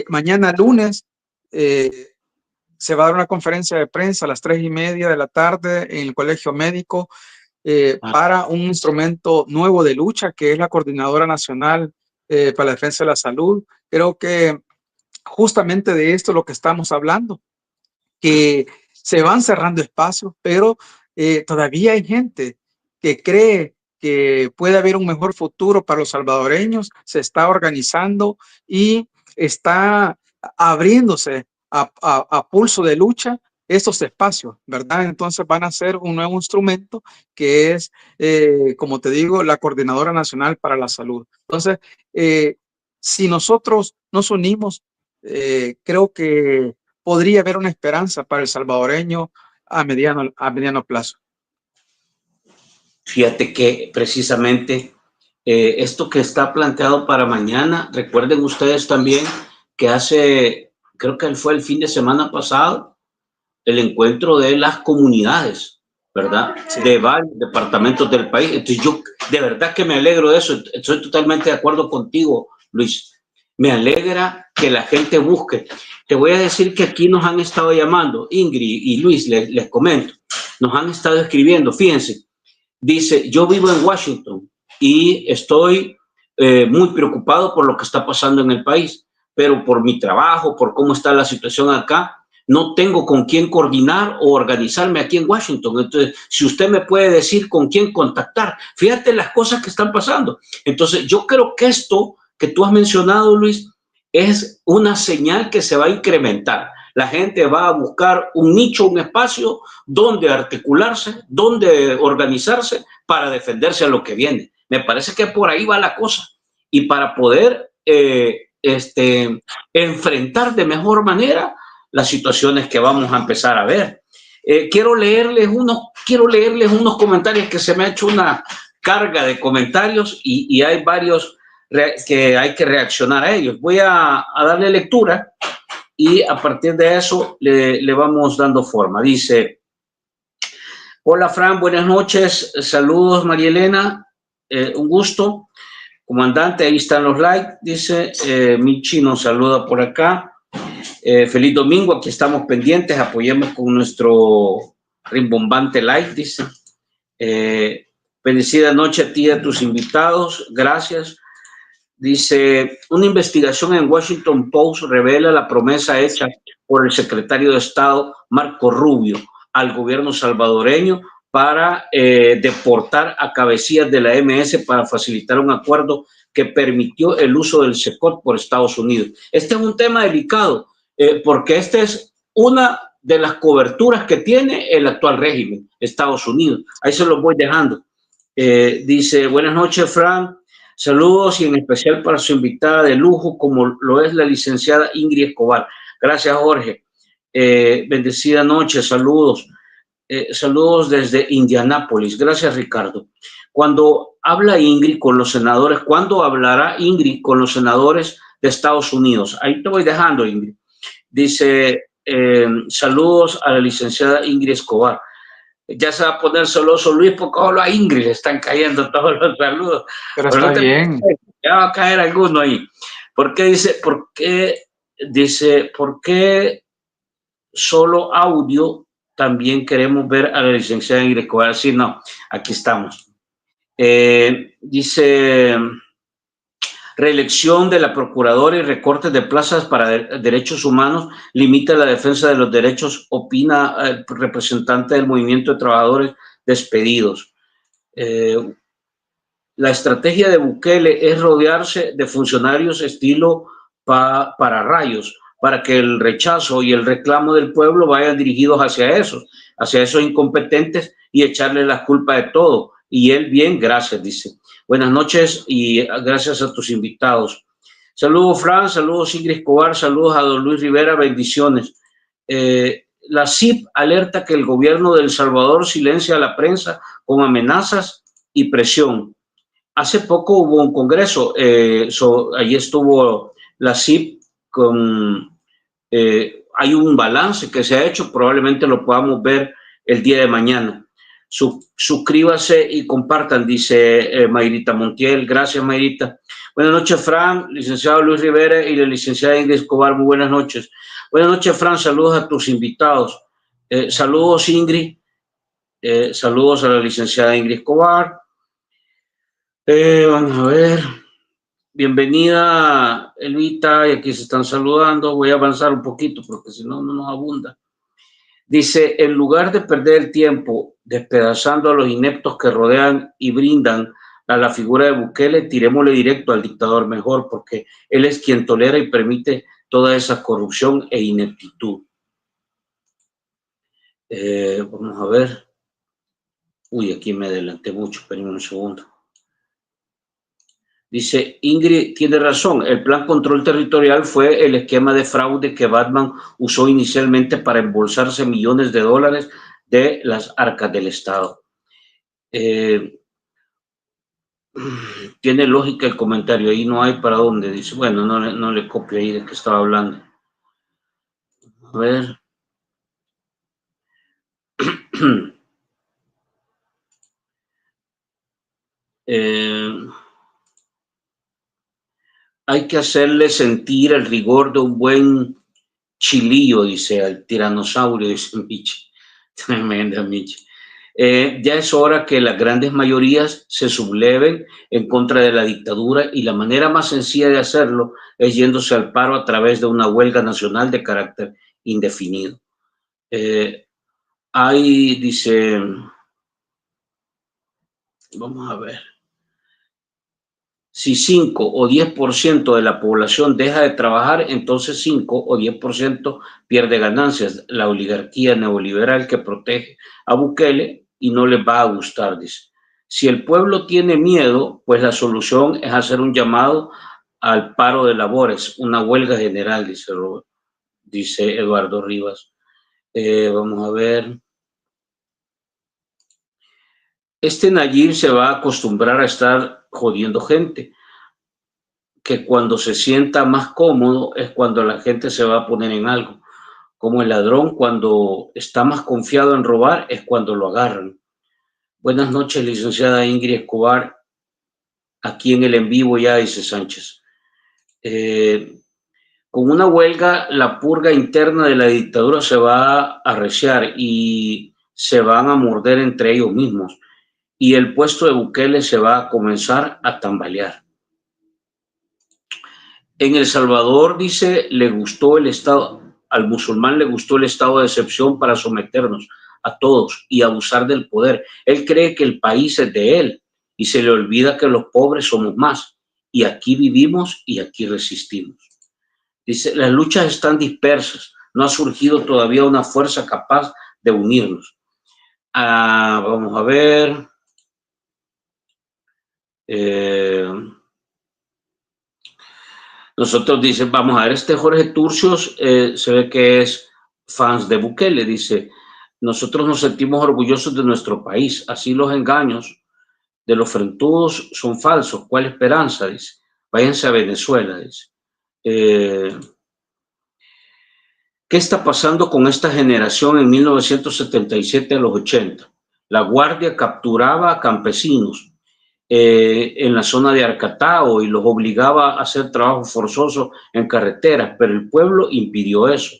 C: Mañana lunes se va a dar una conferencia de prensa a las 3:30 de la tarde en el Colegio Médico para un instrumento nuevo de lucha que es la Coordinadora Nacional para la Defensa de la Salud. Creo que justamente de esto es lo que estamos hablando, que se van cerrando espacios, pero todavía hay gente que cree que puede haber un mejor futuro para los salvadoreños, se está organizando y está abriéndose a pulso de lucha estos espacios, ¿verdad? Entonces van a ser un nuevo instrumento que es, como te digo, la Coordinadora Nacional para la Salud. Entonces, si nosotros nos unimos, creo que podría haber una esperanza para el salvadoreño a mediano plazo.
A: Fíjate que precisamente esto que está planteado para mañana, recuerden ustedes también que creo que fue el fin de semana pasado, el encuentro de las comunidades, ¿verdad? Sí. De varios departamentos del país. Entonces yo de verdad que me alegro de eso. Estoy totalmente de acuerdo contigo, Luis. Me alegra que la gente busque. Te voy a decir que aquí nos han estado llamando, Ingrid y Luis, les comento, nos han estado escribiendo, fíjense, dice, yo vivo en Washington y estoy muy preocupado por lo que está pasando en el país, pero por mi trabajo, por cómo está la situación acá, no tengo con quién coordinar o organizarme aquí en Washington. Entonces, si usted me puede decir con quién contactar, fíjate las cosas que están pasando. Entonces, yo creo que esto que tú has mencionado, Luis, es una señal que se va a incrementar. La gente va a buscar un nicho, un espacio donde articularse, donde organizarse para defenderse a lo que viene. Me parece que por ahí va la cosa. Y para poder enfrentar de mejor manera las situaciones que vamos a empezar a ver. Quiero leerles unos comentarios que se me ha hecho una carga de comentarios y hay varios que hay que reaccionar a ellos. Voy a darle lectura y a partir de eso le vamos dando forma. Dice, hola Fran, buenas noches, saludos María Elena, un gusto. Comandante, ahí están los likes, dice, Michi nos saluda por acá. Feliz domingo, aquí estamos pendientes, apoyemos con nuestro rimbombante like, dice. Bendecida noche a ti y a tus invitados, gracias. Dice, una investigación en Washington Post revela la promesa hecha por el secretario de Estado Marco Rubio al gobierno salvadoreño para deportar a cabecillas de la MS para facilitar un acuerdo que permitió el uso del SECOT por Estados Unidos. Este es un tema delicado porque esta es una de las coberturas que tiene el actual régimen, Estados Unidos. Ahí se los voy dejando. Dice, buenas noches, Fran. Saludos y en especial para su invitada de lujo, como lo es la licenciada Ingrid Escobar. Gracias, Jorge. Bendecida noche, saludos. Saludos desde Indianápolis. Gracias, Ricardo. Cuando habla Ingrid con los senadores, ¿cuándo hablará Ingrid con los senadores de Estados Unidos? Ahí te voy dejando, Ingrid. Dice, saludos a la licenciada Ingrid Escobar. Ya se va a poner celoso Luis porque solo a Ingrid le están cayendo todos los saludos.
C: Pero está
A: no
C: bien.
A: Ya va a caer alguno ahí. ¿Por qué dice, por qué solo audio? También queremos ver a la licenciada Ingrid Escobar. Sí, no, aquí estamos. Dice, reelección de la procuradora y recortes de plazas para derechos humanos limita la defensa de los derechos, opina el representante del movimiento de trabajadores despedidos. La estrategia de Bukele es rodearse de funcionarios estilo para rayos, para que el rechazo y el reclamo del pueblo vayan dirigidos hacia esos incompetentes y echarle la culpa de todo. Y él, bien, gracias, dice. Buenas noches y gracias a tus invitados. Saludos, Fran, saludos, Ingrid Escobar, saludos a don Luis Rivera, bendiciones. La CIP alerta que el gobierno de El Salvador silencia a la prensa con amenazas y presión. Hace poco hubo un congreso, allí estuvo la CIP con... hay un balance que se ha hecho, probablemente lo podamos ver el día de mañana. Suscríbase y compartan, dice Mayrita Montiel. Gracias, Mayrita. Buenas noches, Fran, licenciado Luis Rivera y la licenciada Ingrid Escobar. Muy buenas noches. Buenas noches, Fran. Saludos a tus invitados. Saludos, Ingrid. Saludos a la licenciada Ingrid Escobar. Vamos a ver. Bienvenida, Elvita, y aquí se están saludando. Voy a avanzar un poquito porque si no, no nos abunda. Dice, en lugar de perder el tiempo despedazando a los ineptos que rodean y brindan a la figura de Bukele, tirémosle directo al dictador mejor, porque él es quien tolera y permite toda esa corrupción e ineptitud. Vamos a ver. Uy, aquí me adelanté mucho, espérenme un segundo. Dice, Ingrid tiene razón, el plan control territorial fue el esquema de fraude que Batman usó inicialmente para embolsarse millones de dólares de las arcas del Estado. Tiene lógica el comentario, ahí no hay para dónde, dice, bueno, no le copio ahí de que estaba hablando. A ver. Hay que hacerle sentir el rigor de un buen chilillo, dice al tiranosaurio, dice Michi. Tremenda Michi. Ya es hora que las grandes mayorías se subleven en contra de la dictadura y la manera más sencilla de hacerlo es yéndose al paro a través de una huelga nacional de carácter indefinido. Ahí dice, vamos a ver, si 5 o 10% de la población deja de trabajar, entonces 5 o 10% pierde ganancias. La oligarquía neoliberal que protege a Bukele y no les va a gustar, dice. Si el pueblo tiene miedo, pues la solución es hacer un llamado al paro de labores, una huelga general, dice Eduardo Rivas. Vamos a ver. Este Nayib se va a acostumbrar a estar jodiendo gente, que cuando se sienta más cómodo es cuando la gente se va a poner en algo. Como el ladrón, cuando está más confiado en robar, es cuando lo agarran. Buenas noches, licenciada Ingrid Escobar. Aquí en el en vivo ya, dice Sánchez. Con una huelga, la purga interna de la dictadura se va a arreciar y se van a morder entre ellos mismos. Y el puesto de Bukele se va a comenzar a tambalear. En El Salvador, dice, le gustó el Estado, al musulmán le gustó el estado de excepción para someternos a todos y abusar del poder. Él cree que el país es de él y se le olvida que los pobres somos más. Y aquí vivimos y aquí resistimos. Dice, las luchas están dispersas. No ha surgido todavía una fuerza capaz de unirnos. Vamos a ver. Nosotros dice, vamos a ver, Jorge Turcios se ve que es fans de Bukele, dice, nosotros nos sentimos orgullosos de nuestro país, así los engaños de los frentudos son falsos, ¿cuál esperanza? Dice, váyanse a Venezuela, dice. ¿Qué está pasando con esta generación en 1977 a los 80? La Guardia capturaba a campesinos en la zona de Arcatao y los obligaba a hacer trabajo forzoso en carreteras, pero el pueblo impidió eso.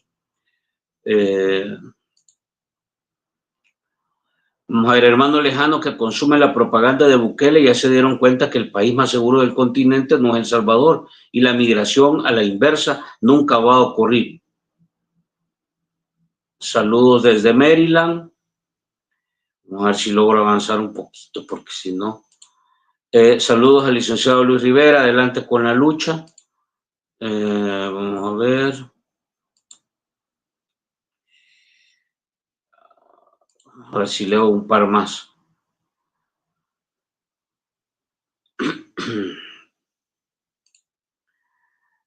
A: Mujer hermano lejano que consume la propaganda de Bukele ya se dieron cuenta que el país más seguro del continente no es El Salvador y la migración a la inversa nunca va a ocurrir. Saludos desde Maryland. Vamos a ver si logro avanzar un poquito porque si no... saludos al licenciado Luis Rivera, adelante con la lucha. Vamos a ver. A ver si leo un par más.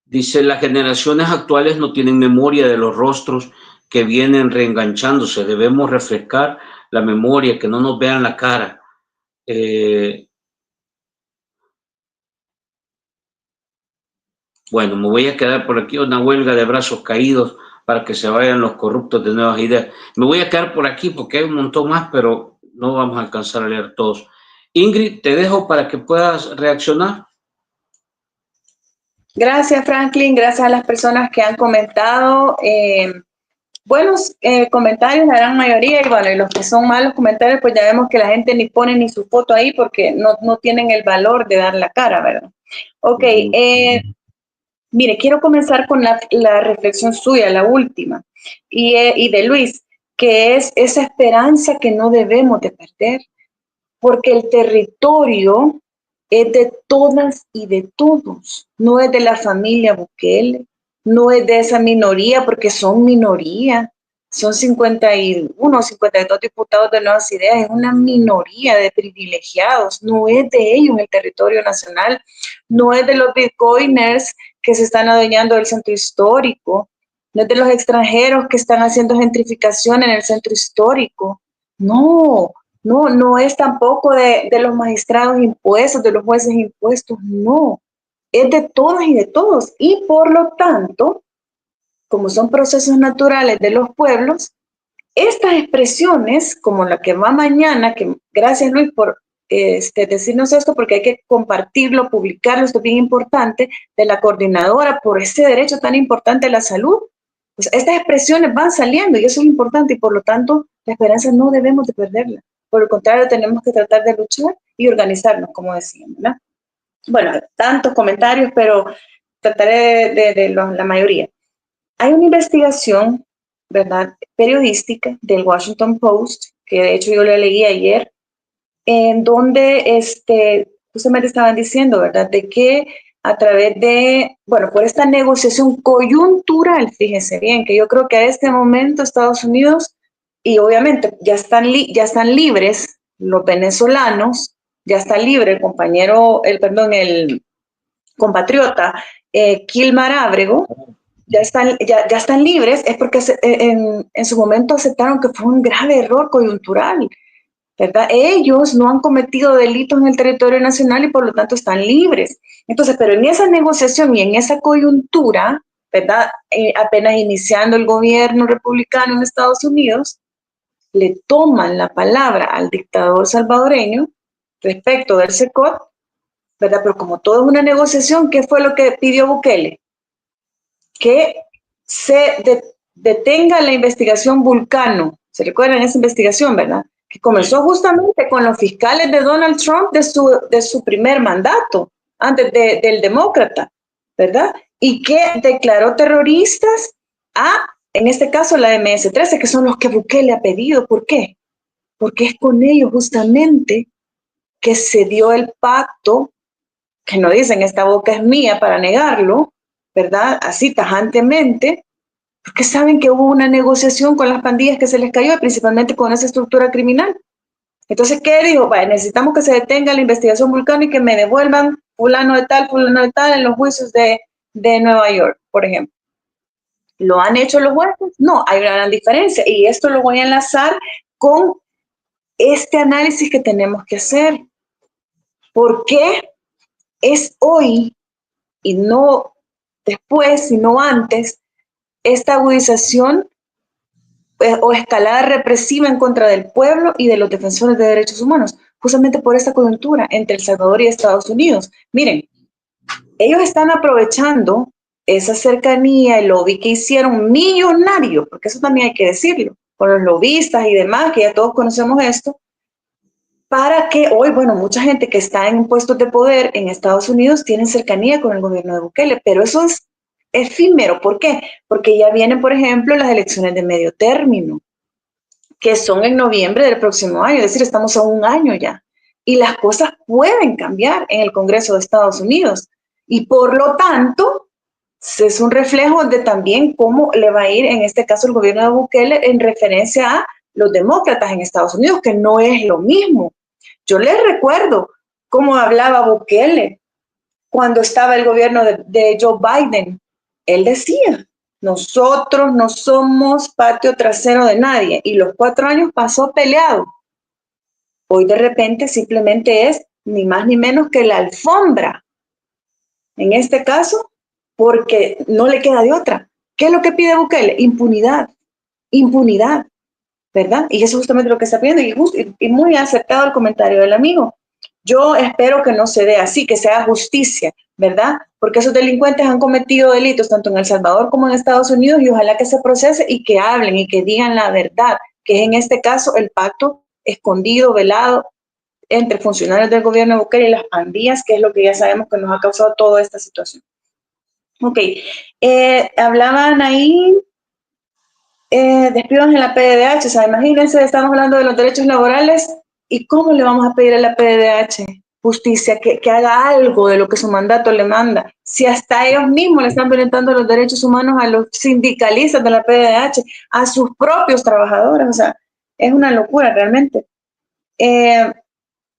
A: Dice, las generaciones actuales no tienen memoria de los rostros que vienen reenganchándose. Debemos refrescar la memoria, que no nos vean la cara. Bueno, me voy a quedar por aquí, una huelga de brazos caídos para que se vayan los corruptos de Nuevas Ideas. Me voy a quedar por aquí porque hay un montón más, pero no vamos a alcanzar a leer todos. Ingrid, te dejo para que puedas reaccionar.
B: Gracias, Franklin. Gracias a las personas que han comentado. Buenos comentarios, la gran mayoría, y bueno, y los que son malos comentarios, pues ya vemos que la gente ni pone ni su foto ahí porque no tienen el valor de dar la cara, ¿verdad? Ok, mire, quiero comenzar con la reflexión suya, la última, y de Luis, que es esa esperanza que no debemos de perder, porque el territorio es de todas y de todos, no es de la familia Bukele, no es de esa minoría, porque son minoría, son 51, 52 diputados de Nuevas Ideas, es una minoría de privilegiados, no es de ellos el territorio nacional, no es de los bitcoiners que se están adueñando del centro histórico, no es de los extranjeros que están haciendo gentrificación en el centro histórico, no es tampoco de los magistrados impuestos, de los jueces impuestos, no, es de todas y de todos. Y por lo tanto, como son procesos naturales de los pueblos, estas expresiones, como la que va mañana, que gracias Luis por decirnos esto, porque hay que compartirlo, publicarlo, esto es bien importante, de la coordinadora por ese derecho tan importante a la salud, pues estas expresiones van saliendo y eso es importante y por lo tanto la esperanza no debemos de perderla. Por el contrario, tenemos que tratar de luchar y organizarnos, como decían, ¿verdad? Bueno, tantos comentarios, pero trataré de la mayoría. Hay una investigación, ¿verdad?, periodística del Washington Post, que de hecho yo la leí ayer, en donde justamente estaban diciendo, ¿verdad?, de que a través de, bueno, por esta negociación coyuntural, fíjense bien, que yo creo que a este momento Estados Unidos, y obviamente ya están libres los venezolanos, ya está libre el compatriota Kilmar Ábrego, ya están libres, es porque en su momento aceptaron que fue un grave error coyuntural, ¿verdad? Ellos no han cometido delitos en el territorio nacional y por lo tanto están libres. Entonces, pero en esa negociación y en esa coyuntura, ¿verdad? Apenas iniciando el gobierno republicano en Estados Unidos, le toman la palabra al dictador salvadoreño respecto del CECOT, ¿verdad? Pero como todo es una negociación, ¿qué fue lo que pidió Bukele? Que se detenga la investigación Vulcano. ¿Se recuerdan esa investigación, verdad? Que comenzó justamente con los fiscales de Donald Trump de su primer mandato, antes del demócrata, ¿verdad? y que declaró terroristas a, en este caso, la MS-13, que son los que Bukele ha pedido. ¿Por qué? Porque es con ellos justamente que se dio el pacto, que no dicen esta boca es mía para negarlo, ¿verdad? Así tajantemente, porque saben que hubo una negociación con las pandillas que se les cayó, principalmente con esa estructura criminal. Entonces, ¿qué dijo? Vale, necesitamos que se detenga la investigación Vulcano y que me devuelvan fulano de tal en los juicios de Nueva York, por ejemplo. ¿Lo han hecho los jueces? No, hay una gran diferencia. Y esto lo voy a enlazar con este análisis que tenemos que hacer. ¿Por qué es hoy y no después, sino antes, esta agudización o escalada represiva en contra del pueblo y de los defensores de derechos humanos? Justamente por esta coyuntura entre El Salvador y Estados Unidos. Miren, ellos están aprovechando esa cercanía, el lobby que hicieron millonario, porque eso también hay que decirlo, con los lobistas y demás, que ya todos conocemos esto, para que hoy, bueno, mucha gente que está en puestos de poder en Estados Unidos tienen cercanía con el gobierno de Bukele, pero eso es efímero. ¿Por qué? Porque ya vienen, por ejemplo, las elecciones de medio término, que son en noviembre del próximo año, es decir, estamos a un año ya, y las cosas pueden cambiar en el Congreso de Estados Unidos, y por lo tanto, es un reflejo de también cómo le va a ir, en este caso, el gobierno de Bukele en referencia a los demócratas en Estados Unidos, que no es lo mismo. Yo les recuerdo cómo hablaba Bukele cuando estaba el gobierno de Joe Biden. Él decía, nosotros no somos patio trasero de nadie, y los 4 años pasó peleado. Hoy de repente simplemente es ni más ni menos que la alfombra. En este caso, porque no le queda de otra. ¿Qué es lo que pide Bukele? Impunidad, impunidad, ¿verdad? Y eso es justamente lo que está pidiendo, y muy acertado el comentario del amigo. Yo espero que no se dé así, que se haga justicia, ¿verdad? Porque esos delincuentes han cometido delitos tanto en El Salvador como en Estados Unidos, y ojalá que se procese y que hablen y que digan la verdad, que es en este caso el pacto escondido, velado, entre funcionarios del gobierno de Bukele y las pandillas, que es lo que ya sabemos que nos ha causado toda esta situación. Ok, hablaban ahí despidos en la PDH, o sea, imagínense, estamos hablando de los derechos laborales, ¿y cómo le vamos a pedir a la PDH justicia, que haga algo de lo que su mandato le manda? Si hasta ellos mismos le están violentando los derechos humanos a los sindicalistas de la PDH, a sus propios trabajadores, o sea, es una locura realmente.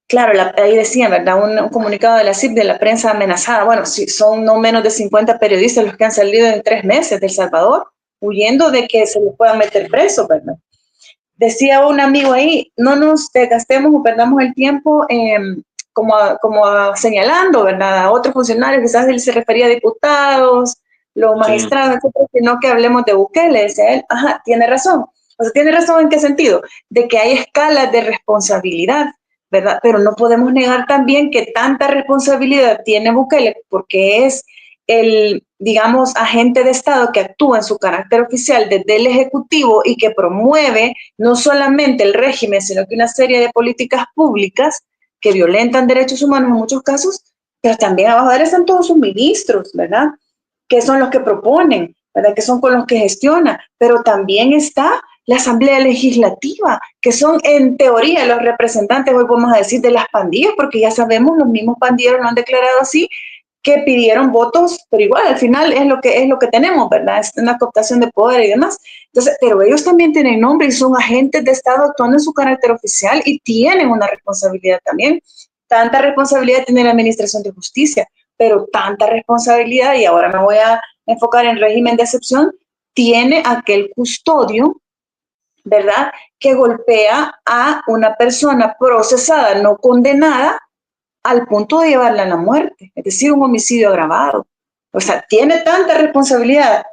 B: Claro, ahí decían, ¿verdad? Un comunicado de la CIP, de la prensa amenazada. Bueno, si son no menos de 50 periodistas los que han salido en 3 meses de El Salvador, huyendo de que se les pueda meter preso, ¿verdad? Decía un amigo ahí, no nos desgastemos o perdamos el tiempo como señalando, ¿verdad? A otros funcionarios, quizás él se refería a diputados, los magistrados, etcétera, sino que hablemos de Bukele. Decía él, ajá, tiene razón. O sea, ¿tiene razón en qué sentido? De que hay escalas de responsabilidad, ¿verdad? Pero no podemos negar también que tanta responsabilidad tiene Bukele, porque es el, digamos, agente de Estado que actúa en su carácter oficial desde el Ejecutivo y que promueve no solamente el régimen, sino que una serie de políticas públicas que violentan derechos humanos en muchos casos, pero también abajo de él están todos sus ministros, ¿verdad? Que son los que proponen, ¿verdad? Que son con los que gestiona, pero también está la Asamblea Legislativa, que son en teoría los representantes, hoy podemos decir, de las pandillas, porque ya sabemos, los mismos pandilleros lo han declarado así, que pidieron votos, pero igual al final es lo que tenemos, ¿verdad? Es una cooptación de poder y demás. Entonces, pero ellos también tienen nombre y son agentes de Estado actuando en su carácter oficial y tienen una responsabilidad también. Tanta responsabilidad tiene la Administración de Justicia, pero tanta responsabilidad, y ahora me voy a enfocar en régimen de excepción, tiene aquel custodio, ¿verdad?, que golpea a una persona procesada, no condenada, al punto de llevarla a la muerte, es decir, un homicidio agravado. O sea, tiene tanta responsabilidad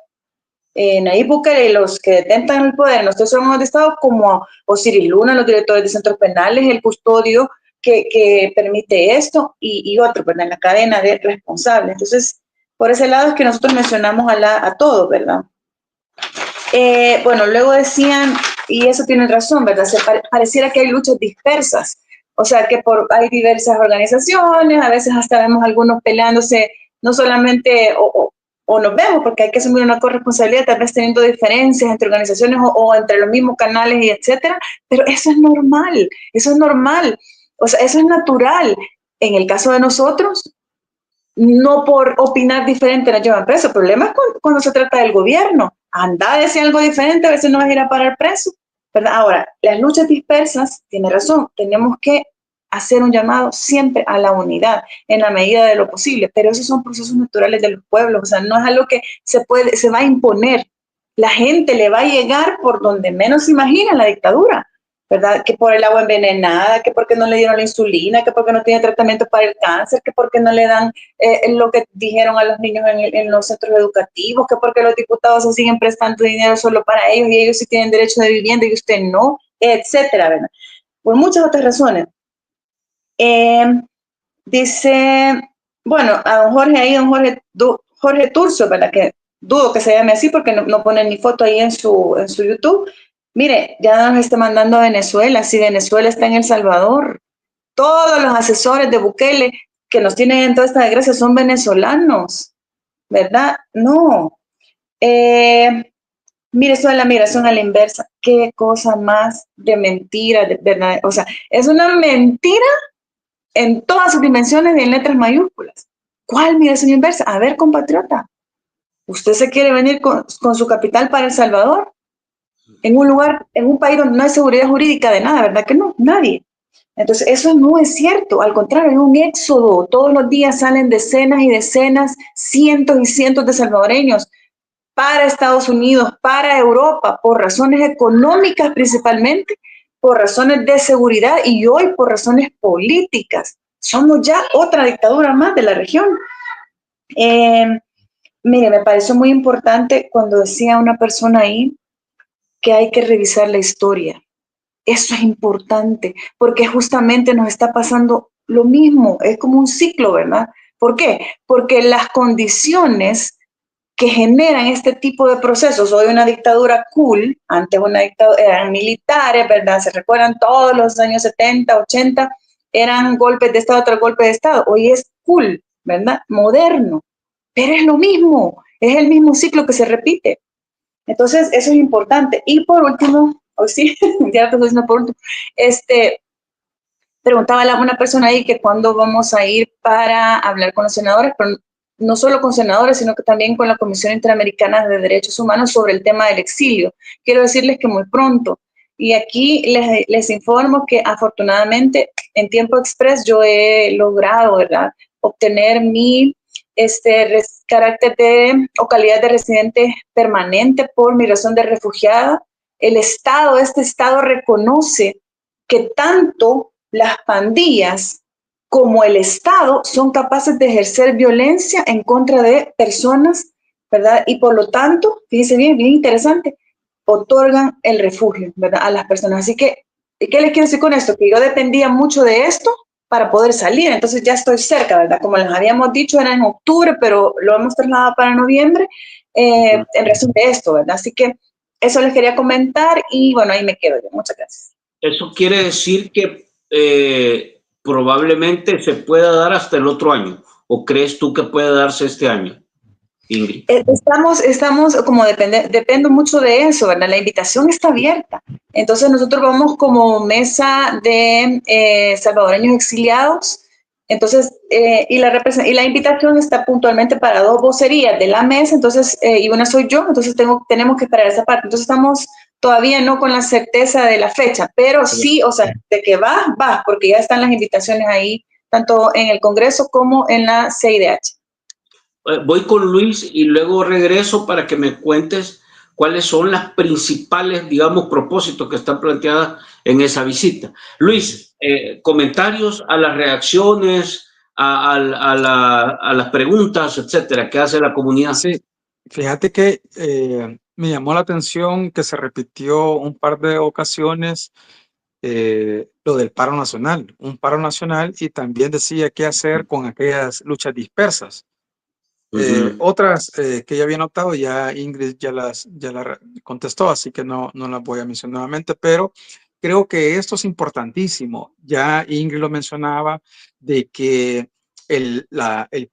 B: Nayib Bukele y los que detentan el poder en los 3 órganos de Estado, como Osiris Luna, los directores de centros penales, el custodio que permite esto, y otro, ¿verdad?, en la cadena de responsables. Entonces, por ese lado es que nosotros mencionamos a todos, ¿verdad? Bueno, luego decían, y eso tienen razón, ¿verdad? Pareciera que hay luchas dispersas, o sea, que hay diversas organizaciones, a veces hasta vemos algunos peleándose, no solamente o o nos vemos, porque hay que asumir una corresponsabilidad, tal vez teniendo diferencias entre organizaciones o entre los mismos canales y etcétera, pero eso es normal, o sea, eso es natural. En el caso de nosotros, no por opinar diferente nos llevan preso. El problema es cuando se trata del gobierno. Anda a decir algo diferente, a veces no vas a ir a parar preso, ¿verdad? Ahora, las luchas dispersas, tiene razón, tenemos que hacer un llamado siempre a la unidad en la medida de lo posible, pero esos son procesos naturales de los pueblos, o sea, no es algo que se va a imponer. La gente le va a llegar por donde menos se imagina la dictadura, ¿verdad? Que por el agua envenenada, que porque no le dieron la insulina, que porque no tiene tratamiento para el cáncer, que porque no le dan lo que dijeron a los niños en los centros educativos, que porque los diputados se siguen prestando dinero solo para ellos y ellos sí tienen derecho de vivienda y usted no, etcétera, ¿verdad? Por muchas otras razones. Dice, bueno, a don Jorge ahí, Jorge Turcio, ¿verdad? Que dudo que se llame así porque no pone ni foto ahí en su YouTube. Mire, ya nos está mandando a Venezuela, si Venezuela está en El Salvador. Todos los asesores de Bukele que nos tienen en toda esta desgracia son venezolanos, ¿verdad? No. Mire, eso de la migración a la inversa, qué cosa más de mentira, ¿verdad? O sea, es una mentira en todas sus dimensiones y en letras mayúsculas. ¿Cuál migración inversa? A ver, compatriota, ¿usted se quiere venir con su capital para El Salvador? En un lugar, en un país donde no hay seguridad jurídica de nada, ¿verdad que no? Nadie. Entonces, eso no es cierto. Al contrario, hay un éxodo. Todos los días salen decenas y decenas, cientos y cientos de salvadoreños para Estados Unidos, para Europa, por razones económicas principalmente, por razones de seguridad y hoy por razones políticas. Somos ya otra dictadura más de la región. Mire, me pareció muy importante cuando decía una persona ahí que hay que revisar la historia. Eso es importante, porque justamente nos está pasando lo mismo, es como un ciclo, ¿verdad? ¿Por qué? Porque las condiciones que generan este tipo de procesos, hoy una dictadura cool, antes una dictadura, eran militares, ¿verdad? Se recuerdan todos los años 70, 80, eran golpes de Estado tras golpe de Estado, hoy es cool, ¿verdad? Moderno, pero es lo mismo, es el mismo ciclo que se repite. Entonces, eso es importante. Y por último, hoy sí, ya te estoy diciendo por último, preguntaba a una persona ahí que cuándo vamos a ir para hablar con los senadores, pero no solo con senadores, sino que también con la Comisión Interamericana de Derechos Humanos sobre el tema del exilio. Quiero decirles que muy pronto. Y aquí les informo que afortunadamente en tiempo express yo he logrado, ¿verdad?, obtener mi carácter o calidad de residente permanente por migración de refugiada. El Estado, este Estado reconoce que tanto las pandillas como el Estado son capaces de ejercer violencia en contra de personas, ¿verdad? Y por lo tanto, fíjense bien, bien interesante, otorgan el refugio, ¿verdad?, a las personas. Así que, ¿qué les quiero decir con esto? Que yo dependía mucho de esto para poder salir, entonces ya estoy cerca, ¿verdad? Como les habíamos dicho, era en octubre, pero lo hemos trasladado para noviembre, en razón de esto, ¿verdad? Así que eso les quería comentar y bueno, ahí me quedo yo. Muchas gracias.
A: Eso quiere decir que probablemente se pueda dar hasta el otro año, ¿o crees tú que puede darse este año, Ingrid?
B: Estamos como depende mucho de eso, ¿verdad? La invitación está abierta. Entonces nosotros vamos como mesa de salvadoreños exiliados. Entonces, y la invitación está puntualmente para 2 vocerías de la mesa, entonces, y una soy yo, entonces tenemos que esperar esa parte. Entonces estamos todavía no con la certeza de la fecha, pero sí, o sea, de que vas, porque ya están las invitaciones ahí, tanto en el Congreso como en la CIDH.
A: Voy con Luis y luego regreso para que me cuentes cuáles son las principales, digamos, propósitos que están planteadas en esa visita. Luis, comentarios a las reacciones, a las preguntas, etcétera, que hace la comunidad.
C: Sí, fíjate que me llamó la atención que se repitió un par de ocasiones lo del paro nacional, un paro nacional, y también decía qué hacer con aquellas luchas dispersas. Otras que ya había notado, ya Ingrid ya la contestó, así que no las voy a mencionar nuevamente, pero creo que esto es importantísimo. Ya Ingrid lo mencionaba, de que el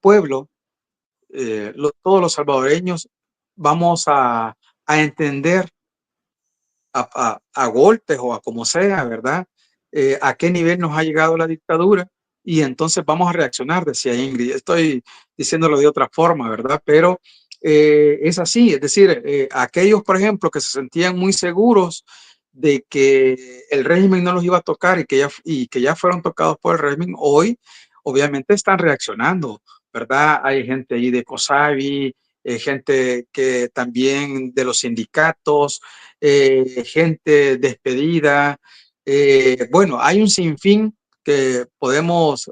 C: pueblo todos los salvadoreños vamos a entender a golpes o a como sea, ¿verdad? A qué nivel nos ha llegado la dictadura y entonces vamos a reaccionar, decía Ingrid. Estoy diciéndolo de otra forma, ¿verdad? Pero es así, es decir, aquellos, por ejemplo, que se sentían muy seguros de que el régimen no los iba a tocar y que ya fueron tocados por el régimen, hoy obviamente están reaccionando, ¿verdad? Hay gente ahí de COSAVI, gente que también de los sindicatos, gente despedida. Bueno, hay un sinfín que podemos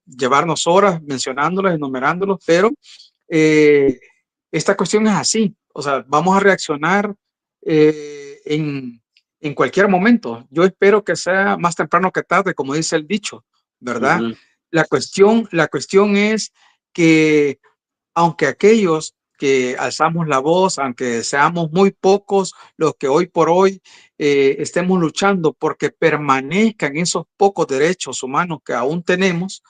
C: llevarnos horas mencionándolos, enumerándolos, pero esta cuestión es así. O sea, vamos a reaccionar en cualquier momento. Yo espero que sea más temprano que tarde, como dice el dicho, ¿verdad? La cuestión es que aunque aquellos que alzamos la voz, aunque seamos muy pocos los que hoy por hoy estemos luchando porque permanezcan esos pocos derechos humanos que aún tenemos,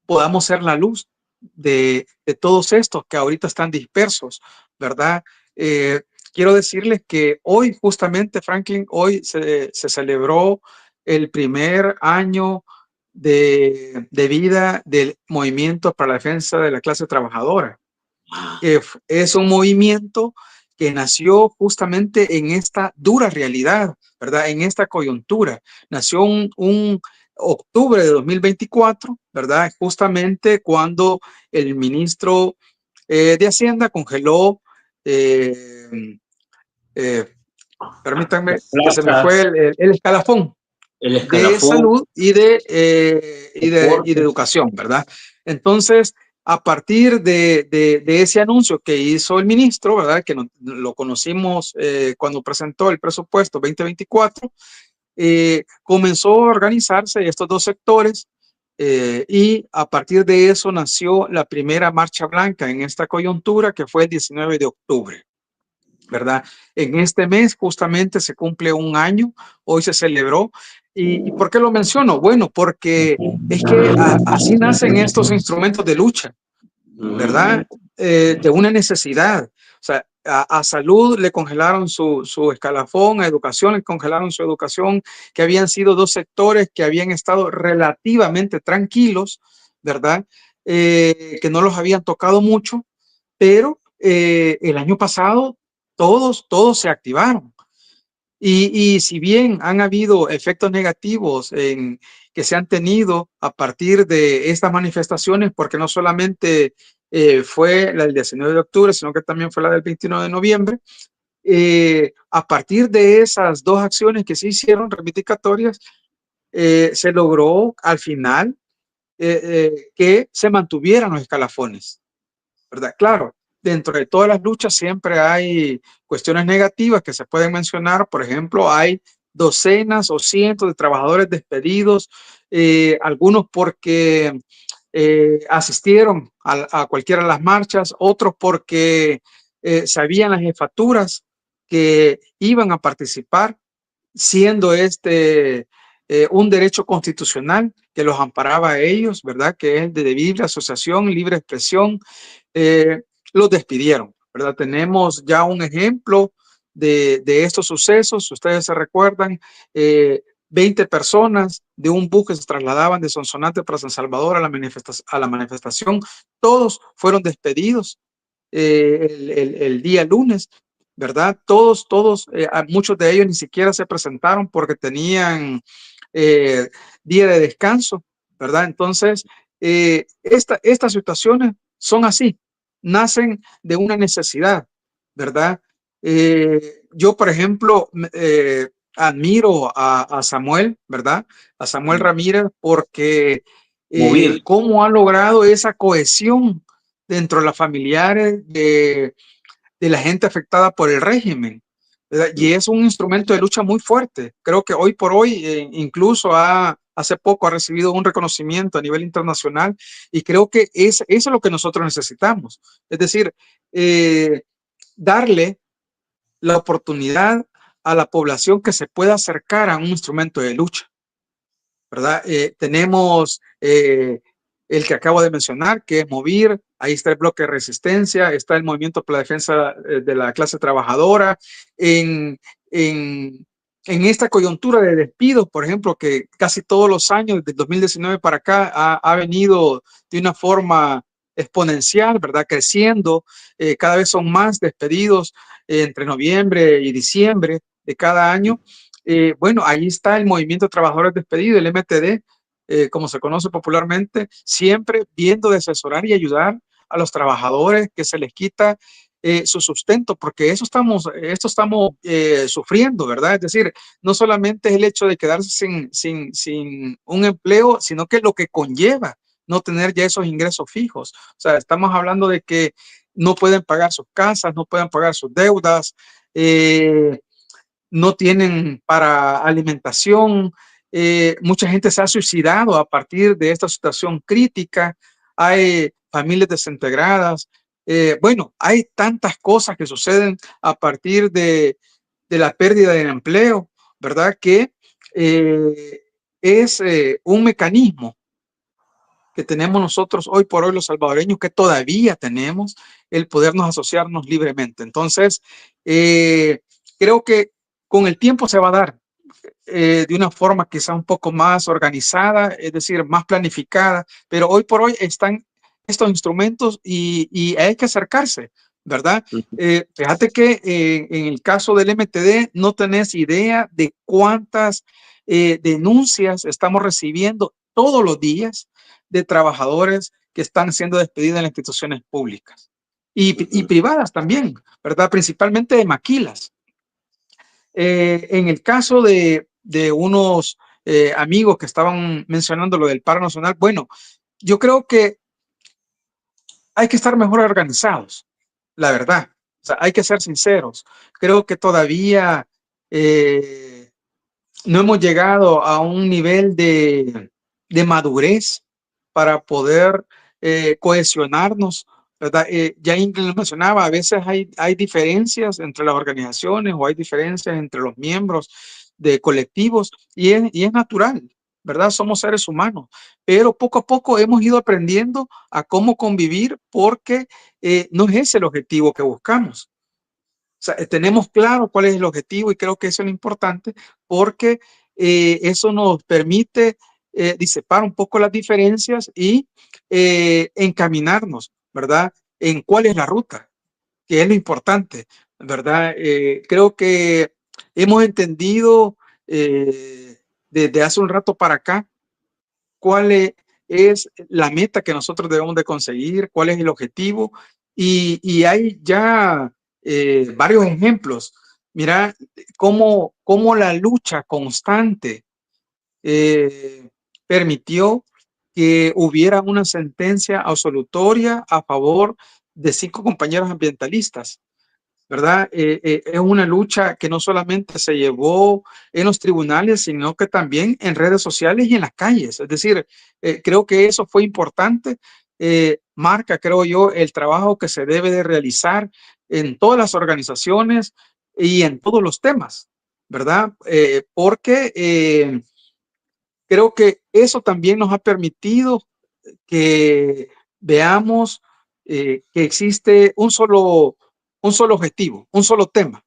C: podamos ser la luz de todos estos que ahorita están dispersos, ¿verdad? Quiero decirles que hoy, justamente, Franklin, hoy se celebró el primer año de vida del Movimiento para la Defensa de la Clase Trabajadora. Es un movimiento que nació justamente en esta dura realidad, ¿verdad? En esta coyuntura. Nació un octubre de 2024, ¿verdad? Justamente cuando el ministro de Hacienda congeló, permítanme, que se me fue el escalafón de salud y de educación, ¿verdad? Entonces, a partir de ese anuncio que hizo el ministro, ¿verdad? Que lo conocimos cuando presentó el presupuesto 2024, comenzó a organizarse estos dos sectores y a partir de eso nació la primera marcha blanca en esta coyuntura, que fue el 19 de octubre. ¿Verdad? En este mes justamente se cumple un año, hoy se celebró. ¿Y por qué lo menciono? Bueno, porque es que así nacen estos instrumentos de lucha, ¿verdad? De una necesidad. O sea, a salud le congelaron su escalafón, a educación le congelaron su educación, que habían sido dos sectores que habían estado relativamente tranquilos, ¿verdad? Que no los habían tocado mucho, pero el año pasado todos se activaron. Y si bien han habido efectos negativos que se han tenido a partir de estas manifestaciones, porque no solamente fue la del 19 de octubre, sino que también fue la del 21 de noviembre, a partir de esas dos acciones que se hicieron reivindicatorias, se logró al final que se mantuvieran los escalafones, ¿verdad? Claro, dentro de todas las luchas siempre hay cuestiones negativas que se pueden mencionar. Por ejemplo, hay docenas o cientos de trabajadores despedidos, algunos porque asistieron a cualquiera de las marchas, otros porque sabían las jefaturas que iban a participar, siendo este un derecho constitucional que los amparaba a ellos, ¿verdad? Que es el de libre asociación, libre expresión. Los despidieron, ¿verdad? Tenemos ya un ejemplo de estos sucesos. Ustedes se recuerdan, 20 personas de un bus que se trasladaban de Sonsonate para San Salvador a la manifestación, todos fueron despedidos el día lunes, ¿verdad? Todos, muchos de ellos ni siquiera se presentaron porque tenían día de descanso, ¿verdad? Entonces, estas situaciones son así, nacen de una necesidad, ¿verdad? Yo, por ejemplo, admiro a Samuel, ¿verdad? A Samuel Ramírez, porque cómo ha logrado esa cohesión dentro de las familiares de la gente afectada por el régimen, ¿verdad? Y es un instrumento de lucha muy fuerte. Creo que hoy por hoy incluso hace poco ha recibido un reconocimiento a nivel internacional y creo que eso es lo que nosotros necesitamos. Es decir, darle la oportunidad a la población que se pueda acercar a un instrumento de lucha, ¿verdad? Tenemos el que acabo de mencionar, que es Movir. Ahí está el bloque de resistencia, está el movimiento por la defensa de la clase trabajadora. En esta coyuntura de despidos, por ejemplo, que casi todos los años, desde 2019 para acá, ha venido de una forma exponencial, ¿verdad? Creciendo. Cada vez son más despedidos entre noviembre y diciembre de cada año. Bueno, ahí está el movimiento de trabajadores despedidos, el MTD, como se conoce popularmente, siempre viendo de asesorar y ayudar a los trabajadores que se les quita su sustento, porque esto estamos sufriendo, ¿verdad? Es decir, no solamente es el hecho de quedarse sin un empleo, sino que lo que conlleva no tener ya esos ingresos fijos. O sea, estamos hablando de que no pueden pagar sus casas, no pueden pagar sus deudas, no tienen para alimentación. Mucha gente se ha suicidado a partir de esta situación crítica. Hay familias desintegradas. Bueno, hay tantas cosas que suceden a partir de la pérdida del empleo, ¿verdad? Que es un mecanismo que tenemos nosotros hoy por hoy los salvadoreños, que todavía tenemos el podernos asociarnos libremente. Entonces, creo que con el tiempo se va a dar de una forma quizá un poco más organizada, es decir, más planificada, pero hoy por hoy están estos instrumentos y hay que acercarse, ¿verdad? Fíjate que en el caso del MTD no tenés idea de cuántas denuncias estamos recibiendo todos los días de trabajadores que están siendo despedidos en las instituciones públicas y privadas también, ¿verdad? Principalmente de maquilas. En el caso de unos amigos que estaban mencionando lo del paro nacional, bueno, yo creo que hay que estar mejor organizados, la verdad. O sea, hay que ser sinceros. Creo que todavía no hemos llegado a un nivel de madurez para poder cohesionarnos, ¿verdad? Ya Ingrid lo mencionaba, a veces hay diferencias entre las organizaciones o hay diferencias entre los miembros de colectivos y es natural, ¿verdad? Somos seres humanos, pero poco a poco hemos ido aprendiendo a cómo convivir porque no es ese el objetivo que buscamos. O sea, tenemos claro cuál es el objetivo y creo que eso es lo importante porque eso nos permite disipar un poco las diferencias y encaminarnos, ¿verdad? En cuál es la ruta, que es lo importante, ¿verdad? Creo que hemos entendido desde hace un rato para acá cuál es la meta que nosotros debemos de conseguir, cuál es el objetivo y hay ya varios ejemplos. Mira cómo la lucha constante permitió que hubiera una sentencia absolutoria a favor de 5 compañeros ambientalistas, ¿verdad? Es una lucha que no solamente se llevó en los tribunales, sino que también en redes sociales y en las calles. Es decir, creo que eso fue importante. Marca, creo yo, el trabajo que se debe de realizar en todas las organizaciones y en todos los temas, ¿verdad? Porque creo que eso también nos ha permitido que veamos que existe un solo objetivo, un solo tema,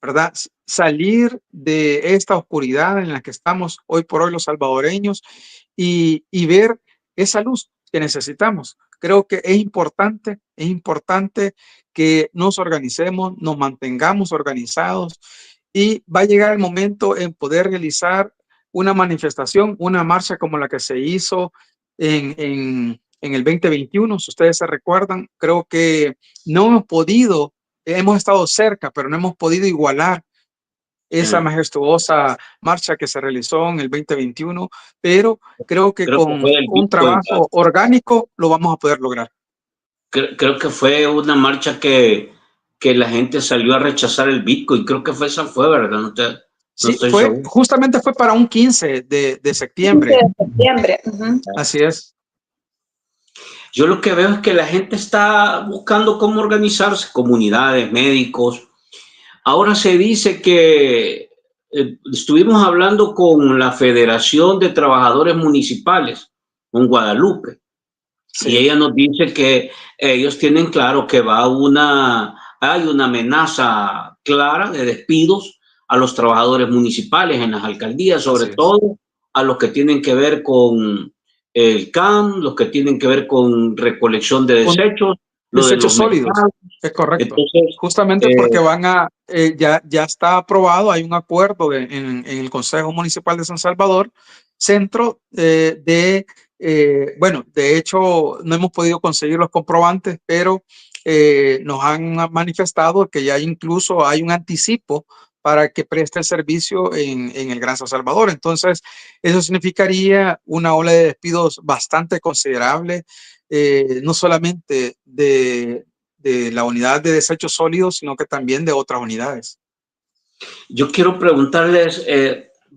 C: ¿verdad? Salir de esta oscuridad en la que estamos hoy por hoy los salvadoreños y ver esa luz que necesitamos. Creo que es importante que nos organicemos, nos mantengamos organizados y va a llegar el momento en poder realizar una manifestación, una marcha como la que se hizo en el 2021. Si ustedes se recuerdan, creo que no hemos podido, hemos estado cerca, pero no hemos podido igualar esa majestuosa marcha que se realizó en el 2021, pero creo que con un trabajo orgánico lo vamos a poder lograr.
A: Creo que fue una marcha que la gente salió a rechazar el Bitcoin. Creo que esa fue, ¿verdad? No
C: sí, justamente fue para un 15 de septiembre.
B: 15 de septiembre.
C: Así es.
A: Yo lo que veo es que la gente está buscando cómo organizarse, comunidades, médicos. Ahora se dice que estuvimos hablando con la Federación de Trabajadores Municipales, con Guadalupe, Sí. Y ella nos dice que ellos tienen claro que hay una amenaza clara de despidos a los trabajadores municipales en las alcaldías, sobre todo a los que tienen que ver con el CAM, los que tienen que ver con recolección de desechos,
C: desechos sólidos. Es correcto. Entonces, justamente porque ya está aprobado, hay un acuerdo en el Consejo Municipal de San Salvador, centro bueno, de hecho no hemos podido conseguir los comprobantes, pero nos han manifestado que ya incluso hay un anticipo para que preste el servicio en el Gran San Salvador. Entonces, eso significaría una ola de despidos bastante considerable, no solamente de la unidad de desechos sólidos, sino que también de otras unidades.
A: Yo quiero preguntarles,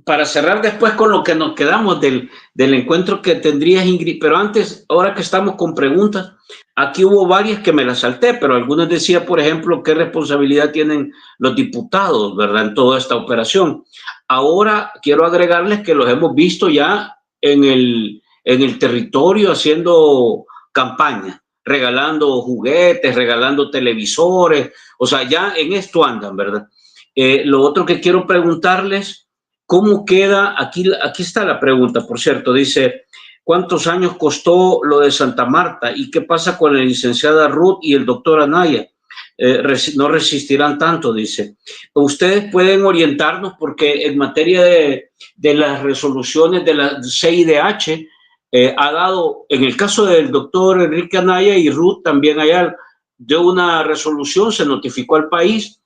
A: para cerrar después con lo que nos quedamos del encuentro que tendrías, Ingrid, pero antes, ahora que estamos con preguntas, aquí hubo varias que me las salté, pero algunas decía, por ejemplo, qué responsabilidad tienen los diputados, ¿verdad?, en toda esta operación. Ahora quiero agregarles que los hemos visto ya en el territorio haciendo campaña, regalando juguetes, regalando televisores, o sea, ya en esto andan, ¿verdad? Lo otro que quiero preguntarles, ¿cómo queda? Aquí está la pregunta, por cierto, dice, ¿cuántos años costó lo de Santa Marta? ¿Y qué pasa con la licenciada Ruth y el doctor Anaya? No resistirán tanto, dice. Ustedes pueden orientarnos porque en materia de las resoluciones de la CIDH, ha dado, en el caso del doctor Enrique Anaya y Ruth, también allá dio una resolución, se notificó al país.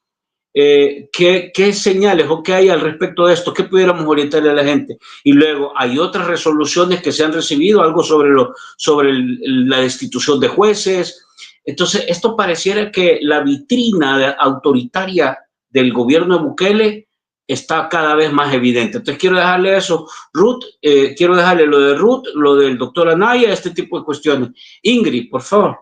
A: ¿Qué señales o qué hay al respecto de esto? ¿Qué pudiéramos orientarle a la gente? Y luego hay otras resoluciones que se han recibido, algo sobre la destitución de jueces. Entonces, esto pareciera que la vitrina autoritaria del gobierno de Bukele está cada vez más evidente. Entonces, quiero dejarle eso. Ruth, quiero dejarle lo de Ruth, lo del doctor Anaya, este tipo de cuestiones. Ingrid, por favor.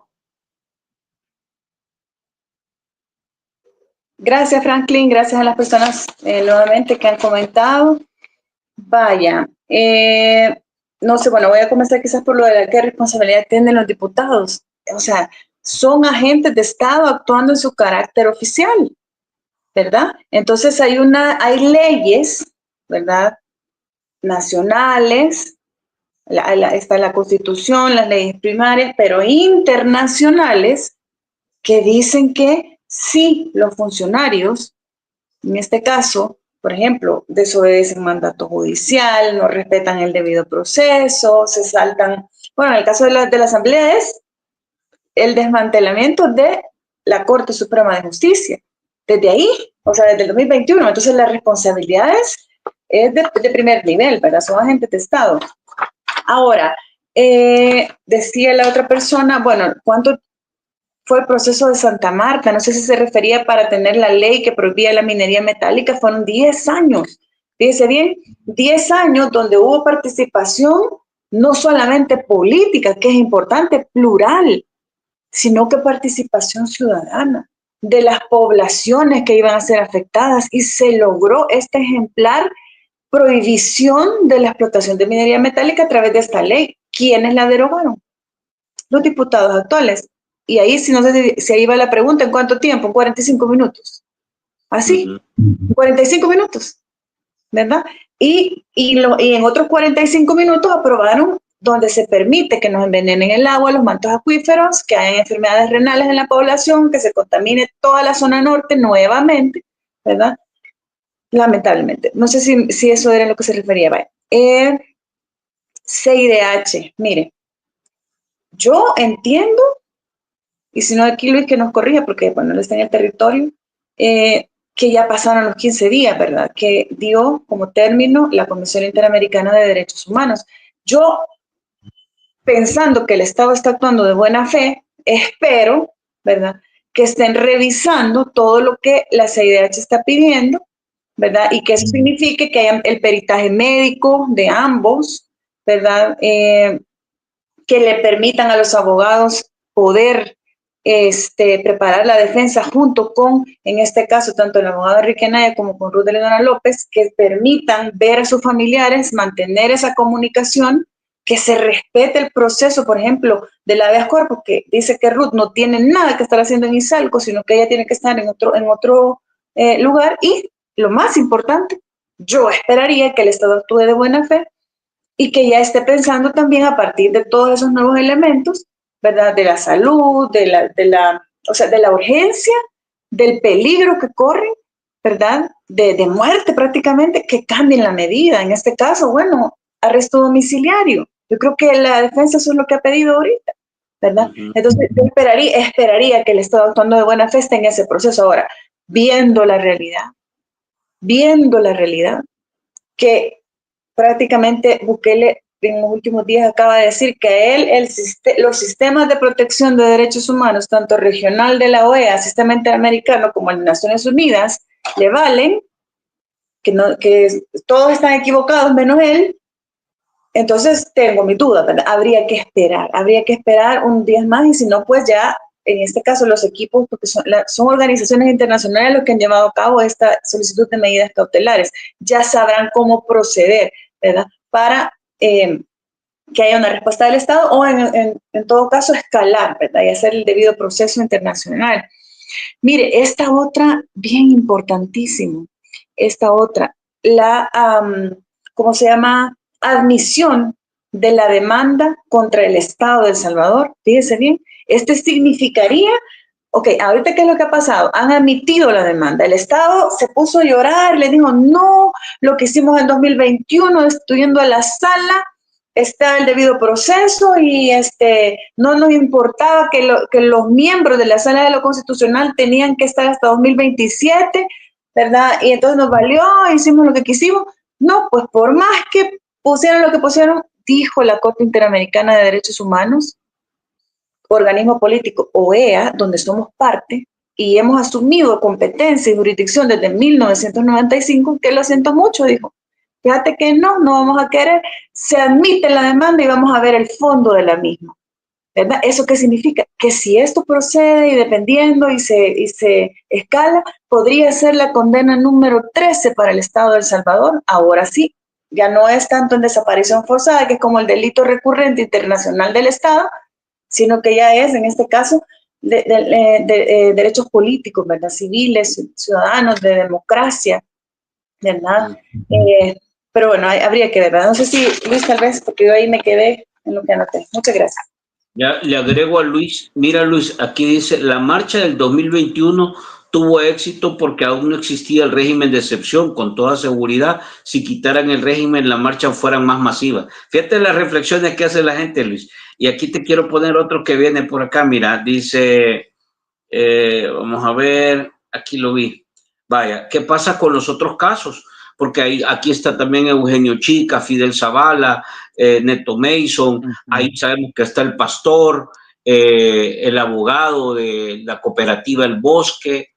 B: Gracias, Franklin. Gracias a las personas nuevamente que han comentado. Vaya, no sé, bueno, voy a comenzar quizás por lo de qué responsabilidad tienen los diputados. O sea, son agentes de Estado actuando en su carácter oficial, ¿verdad? Entonces hay leyes, ¿verdad?, nacionales, está la Constitución, las leyes primarias, pero internacionales que dicen que si los funcionarios, en este caso, por ejemplo, desobedecen mandato judicial, no respetan el debido proceso, se saltan, bueno, en el caso de la Asamblea es el desmantelamiento de la Corte Suprema de Justicia, desde ahí, o sea, desde el 2021, entonces las responsabilidades es de primer nivel, ¿verdad? Son agentes de Estado. Ahora, decía la otra persona, bueno, ¿cuánto fue el proceso de Santa Marta? No sé si se refería para tener la ley que prohibía la minería metálica. Fueron 10 años. Fíjese bien, 10 años donde hubo participación no solamente política, que es importante, plural, sino que participación ciudadana de las poblaciones que iban a ser afectadas, y se logró esta ejemplar prohibición de la explotación de minería metálica a través de esta ley. ¿Quiénes la derogaron? Los diputados actuales. Y ahí, si no sé si ahí va la pregunta, ¿en cuánto tiempo? En 45 minutos. Así, 45 minutos, ¿verdad? Y en otros 45 minutos aprobaron donde se permite que nos envenenen el agua, los mantos acuíferos, que haya enfermedades renales en la población, que se contamine toda la zona norte nuevamente, ¿verdad? Lamentablemente. No sé si eso era lo que se refería. CIDH, mire, yo entiendo, y si no aquí Luis que nos corrija, porque bueno, él está en el territorio, que ya pasaron los 15 días, ¿verdad?, que dio como término la Comisión Interamericana de Derechos Humanos. Yo, pensando que el Estado está actuando de buena fe, espero, ¿verdad?, que estén revisando todo lo que la CIDH está pidiendo, ¿verdad?, y que eso signifique que haya el peritaje médico de ambos, ¿verdad?, que le permitan a los abogados poder preparar la defensa junto con, en este caso, tanto el abogado Enrique Anaya como con Ruth de Leonora López, que permitan ver a sus familiares, mantener esa comunicación, que se respete el proceso, por ejemplo, de la habeas corpus, que dice que Ruth no tiene nada que estar haciendo en Izalco, sino que ella tiene que estar en otro lugar. Y lo más importante, yo esperaría que el Estado actúe de buena fe y que ya esté pensando también a partir de todos esos nuevos elementos, ¿verdad? De la salud, de la urgencia, del peligro que corren, ¿verdad? De muerte prácticamente, que cambien la medida. En este caso, bueno, arresto domiciliario. Yo creo que la defensa eso es lo que ha pedido ahorita, ¿verdad? Entonces, yo esperaría que el Estado actuando de buena fe esté en ese proceso. Ahora, viendo la realidad, que prácticamente Bukele en los últimos días acaba de decir que a él los sistemas de protección de derechos humanos, tanto regional de la OEA, sistema interamericano, como el de Naciones Unidas, le valen, que todos están equivocados menos él. Entonces tengo mi duda, ¿verdad? Habría que esperar un día más, y si no, pues ya, en este caso, los equipos, porque son organizaciones internacionales los que han llevado a cabo esta solicitud de medidas cautelares, ya sabrán cómo proceder, ¿verdad? Para que haya una respuesta del Estado o en todo caso escalar, ¿verdad? Y hacer el debido proceso internacional. Mire, esta otra, bien importantísimo, ¿cómo se llama? Admisión de la demanda contra el Estado de El Salvador. Fíjese bien, significaría, ok, ahorita ¿qué es lo que ha pasado? Han admitido la demanda, el Estado se puso a llorar, le dijo, no, lo que hicimos en 2021, estudiando a la sala, está el debido proceso y no nos importaba que los miembros de la Sala de lo Constitucional tenían que estar hasta 2027, ¿verdad? Y entonces nos valió, hicimos lo que quisimos. No, pues por más que pusieron lo que pusieron, dijo la Corte Interamericana de Derechos Humanos, organismo político OEA, donde somos parte, y hemos asumido competencia y jurisdicción desde 1995, que lo siento mucho, dijo. Fíjate que no vamos a querer, se admite la demanda y vamos a ver el fondo de la misma, ¿verdad? ¿Eso qué significa? Que si esto procede y dependiendo y se escala, podría ser la condena número 13 para el Estado de El Salvador. Ahora sí, ya no es tanto en desaparición forzada, que es como el delito recurrente internacional del Estado, sino que ya es, en este caso, de derechos políticos, ¿verdad? Civiles, ciudadanos, de democracia, ¿verdad? Pero bueno, habría que ver, ¿verdad? No sé si Luis, tal vez, porque yo ahí me quedé en lo que anoté. Muchas gracias.
A: Ya le agrego a Luis. Mira, Luis, aquí dice, la marcha del 2021 tuvo éxito porque aún no existía el régimen de excepción. Con toda seguridad, si quitaran el régimen, las marchas fueran más masivas. Fíjate las reflexiones que hace la gente, Luis. Y aquí te quiero poner otro que viene por acá. Mira, dice, vamos a ver, aquí lo vi. Vaya, ¿qué pasa con los otros casos? Porque aquí está también Eugenio Chica, Fidel Zavala, Neto Mason, ahí sabemos que está el pastor, el abogado de la cooperativa El Bosque.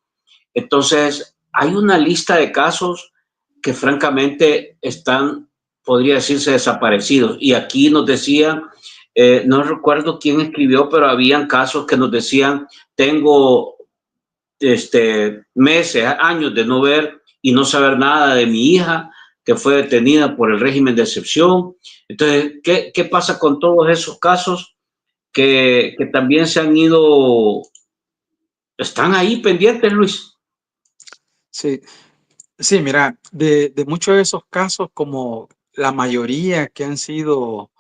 A: Entonces, hay una lista de casos que francamente están, podría decirse, desaparecidos. Y aquí nos decían, no recuerdo quién escribió, pero habían casos que nos decían, tengo meses, años de no ver y no saber nada de mi hija que fue detenida por el régimen de excepción. Entonces, ¿qué pasa con todos esos casos que también se han ido, están ahí pendientes, Luis?
C: Sí, sí, mira, de muchos de esos casos, como la mayoría que han sido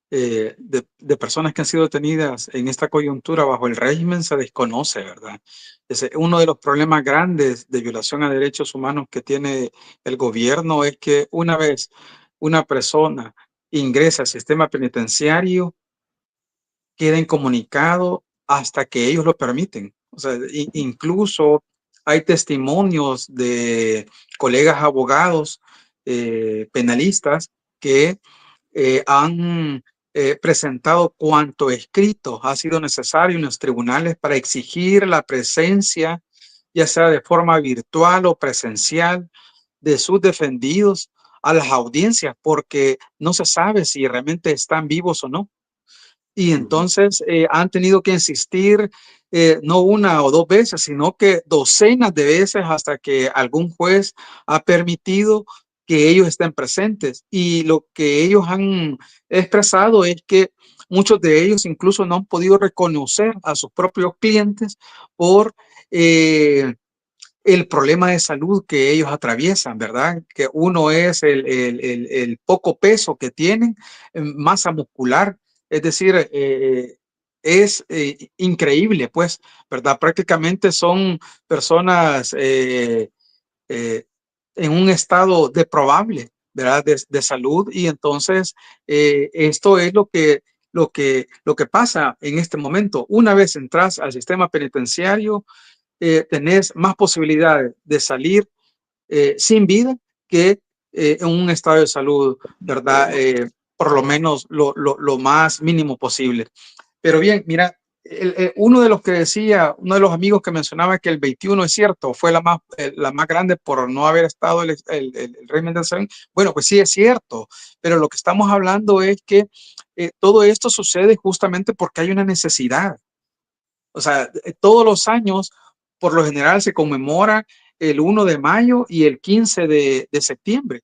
C: de personas que han sido detenidas en esta coyuntura bajo el régimen, se desconoce, ¿verdad? Uno de los problemas grandes de violación a derechos humanos que tiene el gobierno es que una vez una persona ingresa al sistema penitenciario, queda incomunicado hasta que ellos lo permiten. O sea, incluso hay testimonios de colegas abogados penalistas que han presentado cuanto escrito ha sido necesario en los tribunales para exigir la presencia, ya sea de forma virtual o presencial, de sus defendidos a las audiencias, porque no se sabe si realmente están vivos o no. Y entonces han tenido que insistir no una o dos veces, sino que docenas de veces hasta que algún juez ha permitido que ellos estén presentes. Y lo que ellos han expresado es que muchos de ellos incluso no han podido reconocer a sus propios clientes por el problema de salud que ellos atraviesan, ¿verdad? Que uno es el poco peso que tienen, masa muscular, es decir, es increíble, pues, ¿verdad? Prácticamente son personas eh, en un estado deplorable, ¿verdad? De salud, y entonces esto es lo que pasa en este momento. Una vez entras al sistema penitenciario, tenés más posibilidades de salir sin vida que en un estado de salud, ¿verdad? Por lo menos lo más mínimo posible. Pero bien, mira, uno de los que decía, uno de los amigos que mencionaba que el 21 es cierto, fue la más grande por no haber estado el régimen del Saben. Bueno, pues sí es cierto, pero lo que estamos hablando es que todo esto sucede justamente porque hay una necesidad. O sea, todos los años, por lo general, se conmemora el 1 de mayo y el 15 de septiembre.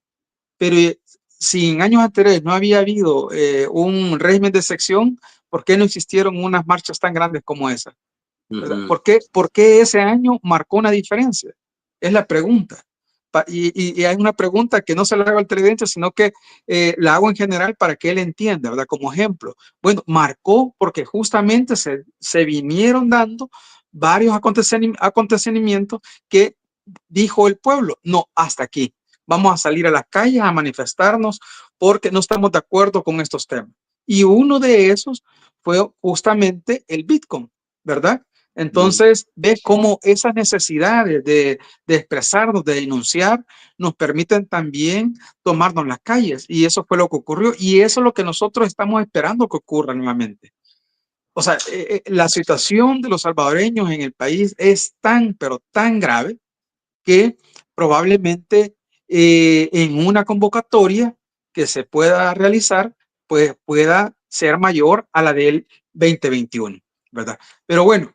C: Pero si en años anteriores no había habido un régimen de excepción, ¿por qué no existieron unas marchas tan grandes como esa? ¿Por qué ese año marcó una diferencia? Es la pregunta. Y hay una pregunta que no se la hago al televidente, sino que la hago en general para que él entienda, ¿verdad? Como ejemplo. Bueno, marcó porque justamente se vinieron dando varios acontecimientos que dijo el pueblo, no, hasta aquí. Vamos a salir a las calles a manifestarnos porque no estamos de acuerdo con estos temas. Y uno de esos fue justamente el Bitcoin, ¿verdad? Entonces, ves cómo esas necesidades de expresarnos, de denunciar, nos permiten también tomarnos las calles. Y eso fue lo que ocurrió. Y eso es lo que nosotros estamos esperando que ocurra nuevamente. O sea, la situación de los salvadoreños en el país es tan, pero tan grave que probablemente en una convocatoria que se pueda realizar, pues pueda ser mayor a la del 2021, ¿verdad? Pero bueno,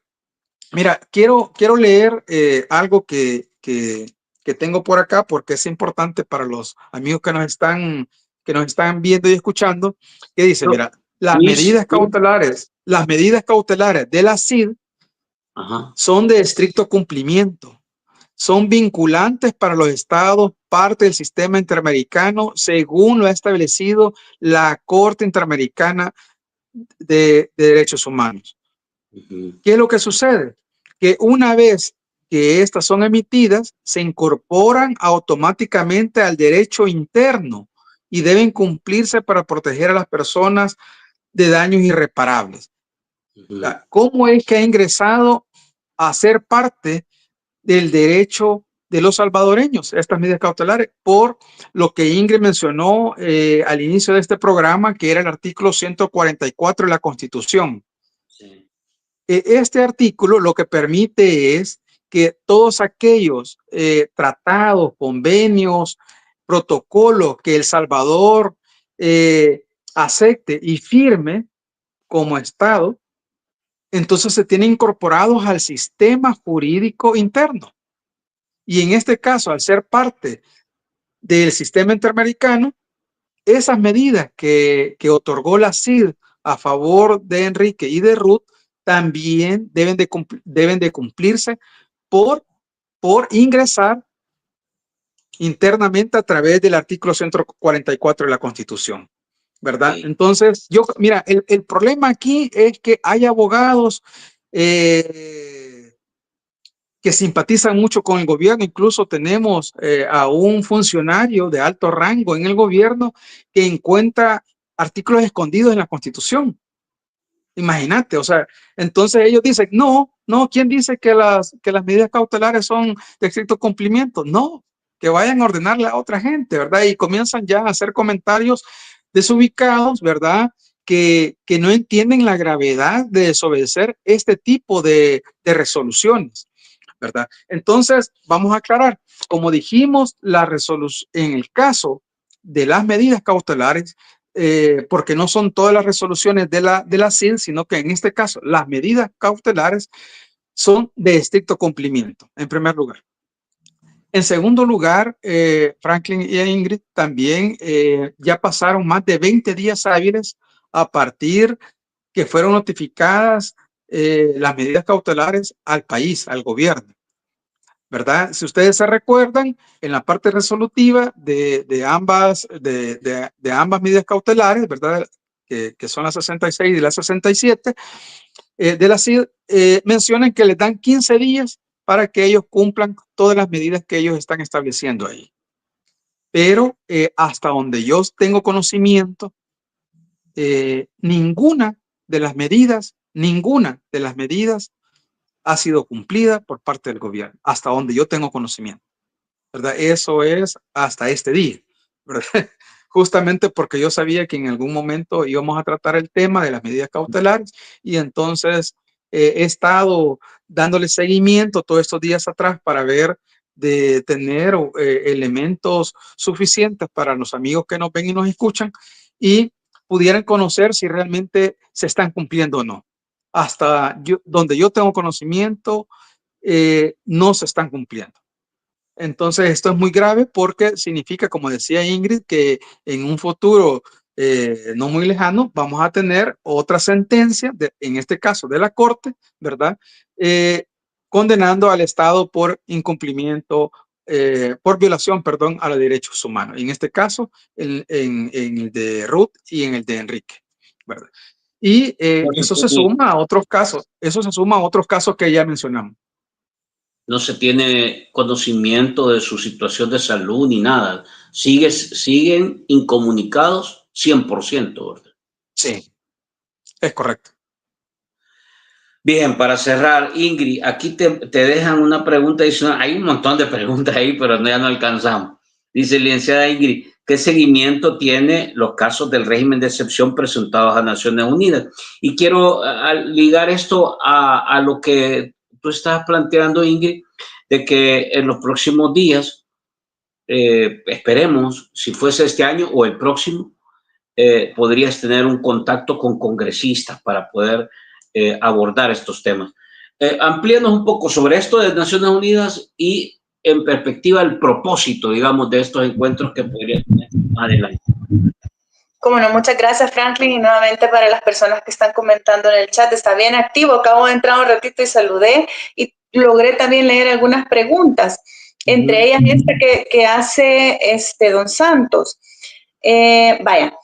C: mira, quiero leer algo que tengo por acá porque es importante para los amigos que nos están viendo y escuchando, que dice, mira, las medidas cautelares de la CID son de estricto cumplimiento. Son vinculantes para los estados, parte del sistema interamericano, según lo ha establecido la Corte Interamericana de Derechos Humanos. ¿Qué es lo que sucede? Que una vez que estas son emitidas, se incorporan automáticamente al derecho interno y deben cumplirse para proteger a las personas de daños irreparables. ¿Cómo es que ha ingresado a ser parte del derecho de los salvadoreños estas medidas cautelares? Por lo que Ingrid mencionó al inicio de este programa, que era el artículo 144 de la Constitución. Sí. Este artículo lo que permite es que todos aquellos tratados, convenios, protocolos que El Salvador acepte y firme como Estado, entonces se tienen incorporados al sistema jurídico interno. Y en este caso, al ser parte del sistema interamericano, esas medidas que otorgó la CID a favor de Enrique y de Ruth también deben de cumplirse por ingresar internamente a través del artículo 144 de la Constitución, ¿verdad? Sí. Entonces, mira, el problema aquí es que hay abogados que simpatizan mucho con el gobierno. Incluso tenemos a un funcionario de alto rango en el gobierno que encuentra artículos escondidos en la Constitución. Imagínate, o sea, entonces ellos dicen, no, ¿quién dice que las medidas cautelares son de estricto cumplimiento? No, que vayan a ordenarle a otra gente, ¿verdad? Y comienzan ya a hacer comentarios desubicados, ¿verdad? Que no entienden la gravedad de desobedecer este tipo de resoluciones, ¿verdad? Entonces, vamos a aclarar, como dijimos, la resolución en el caso de las medidas cautelares, porque no son todas las resoluciones de la CID, sino que en este caso las medidas cautelares son de estricto cumplimiento, en primer lugar. En segundo lugar, Franklin y Ingrid, también ya pasaron más de 20 días hábiles a partir que fueron notificadas las medidas cautelares al país, al gobierno, ¿verdad? Si ustedes se recuerdan, en la parte resolutiva de ambas medidas cautelares, ¿verdad? Que son las 66 y las 67, de la CID, mencionan que les dan 15 días para que ellos cumplan todas las medidas que ellos están estableciendo ahí. Pero hasta donde yo tengo conocimiento, ninguna de las medidas ha sido cumplida por parte del gobierno, hasta donde yo tengo conocimiento, ¿verdad? Eso es hasta este día, ¿verdad? Justamente porque yo sabía que en algún momento íbamos a tratar el tema de las medidas cautelares y entonces he estado dándole seguimiento todos estos días atrás para ver de tener elementos suficientes para los amigos que nos ven y nos escuchan y pudieran conocer si realmente se están cumpliendo o no. Hasta donde yo tengo conocimiento, no se están cumpliendo. Entonces, esto es muy grave porque significa, como decía Ingrid, que en un futuro no muy lejano vamos a tener otra sentencia, en este caso de la Corte, ¿verdad? Condenando al Estado por incumplimiento, por violación, perdón, a los derechos humanos. En este caso, en el de Ruth y en el de Enrique, ¿verdad? Y eso se suma a otros casos, que ya mencionamos.
A: No se tiene conocimiento de su situación de salud ni nada. Siguen incomunicados 100%, ¿verdad?
C: Sí, es correcto.
A: Bien, para cerrar, Ingrid, aquí te dejan una pregunta adicional. Hay un montón de preguntas ahí, pero ya no alcanzamos. Dice, licenciada Ingrid, ¿qué seguimiento tiene los casos del régimen de excepción presentados a Naciones Unidas? Y quiero ligar esto a lo que tú estás planteando, Ingrid, de que en los próximos días, esperemos, si fuese este año o el próximo, podrías tener un contacto con congresistas para poder abordar estos temas. Amplíanos un poco sobre esto de Naciones Unidas y en perspectiva el propósito, digamos, de estos encuentros que podría tener más adelante.
B: Como no, muchas gracias, Franklin, y nuevamente para las personas que están comentando en el chat, está bien activo, acabo de entrar un ratito y saludé y logré también leer algunas preguntas, entre ellas esta que hace don Santos. Vaya,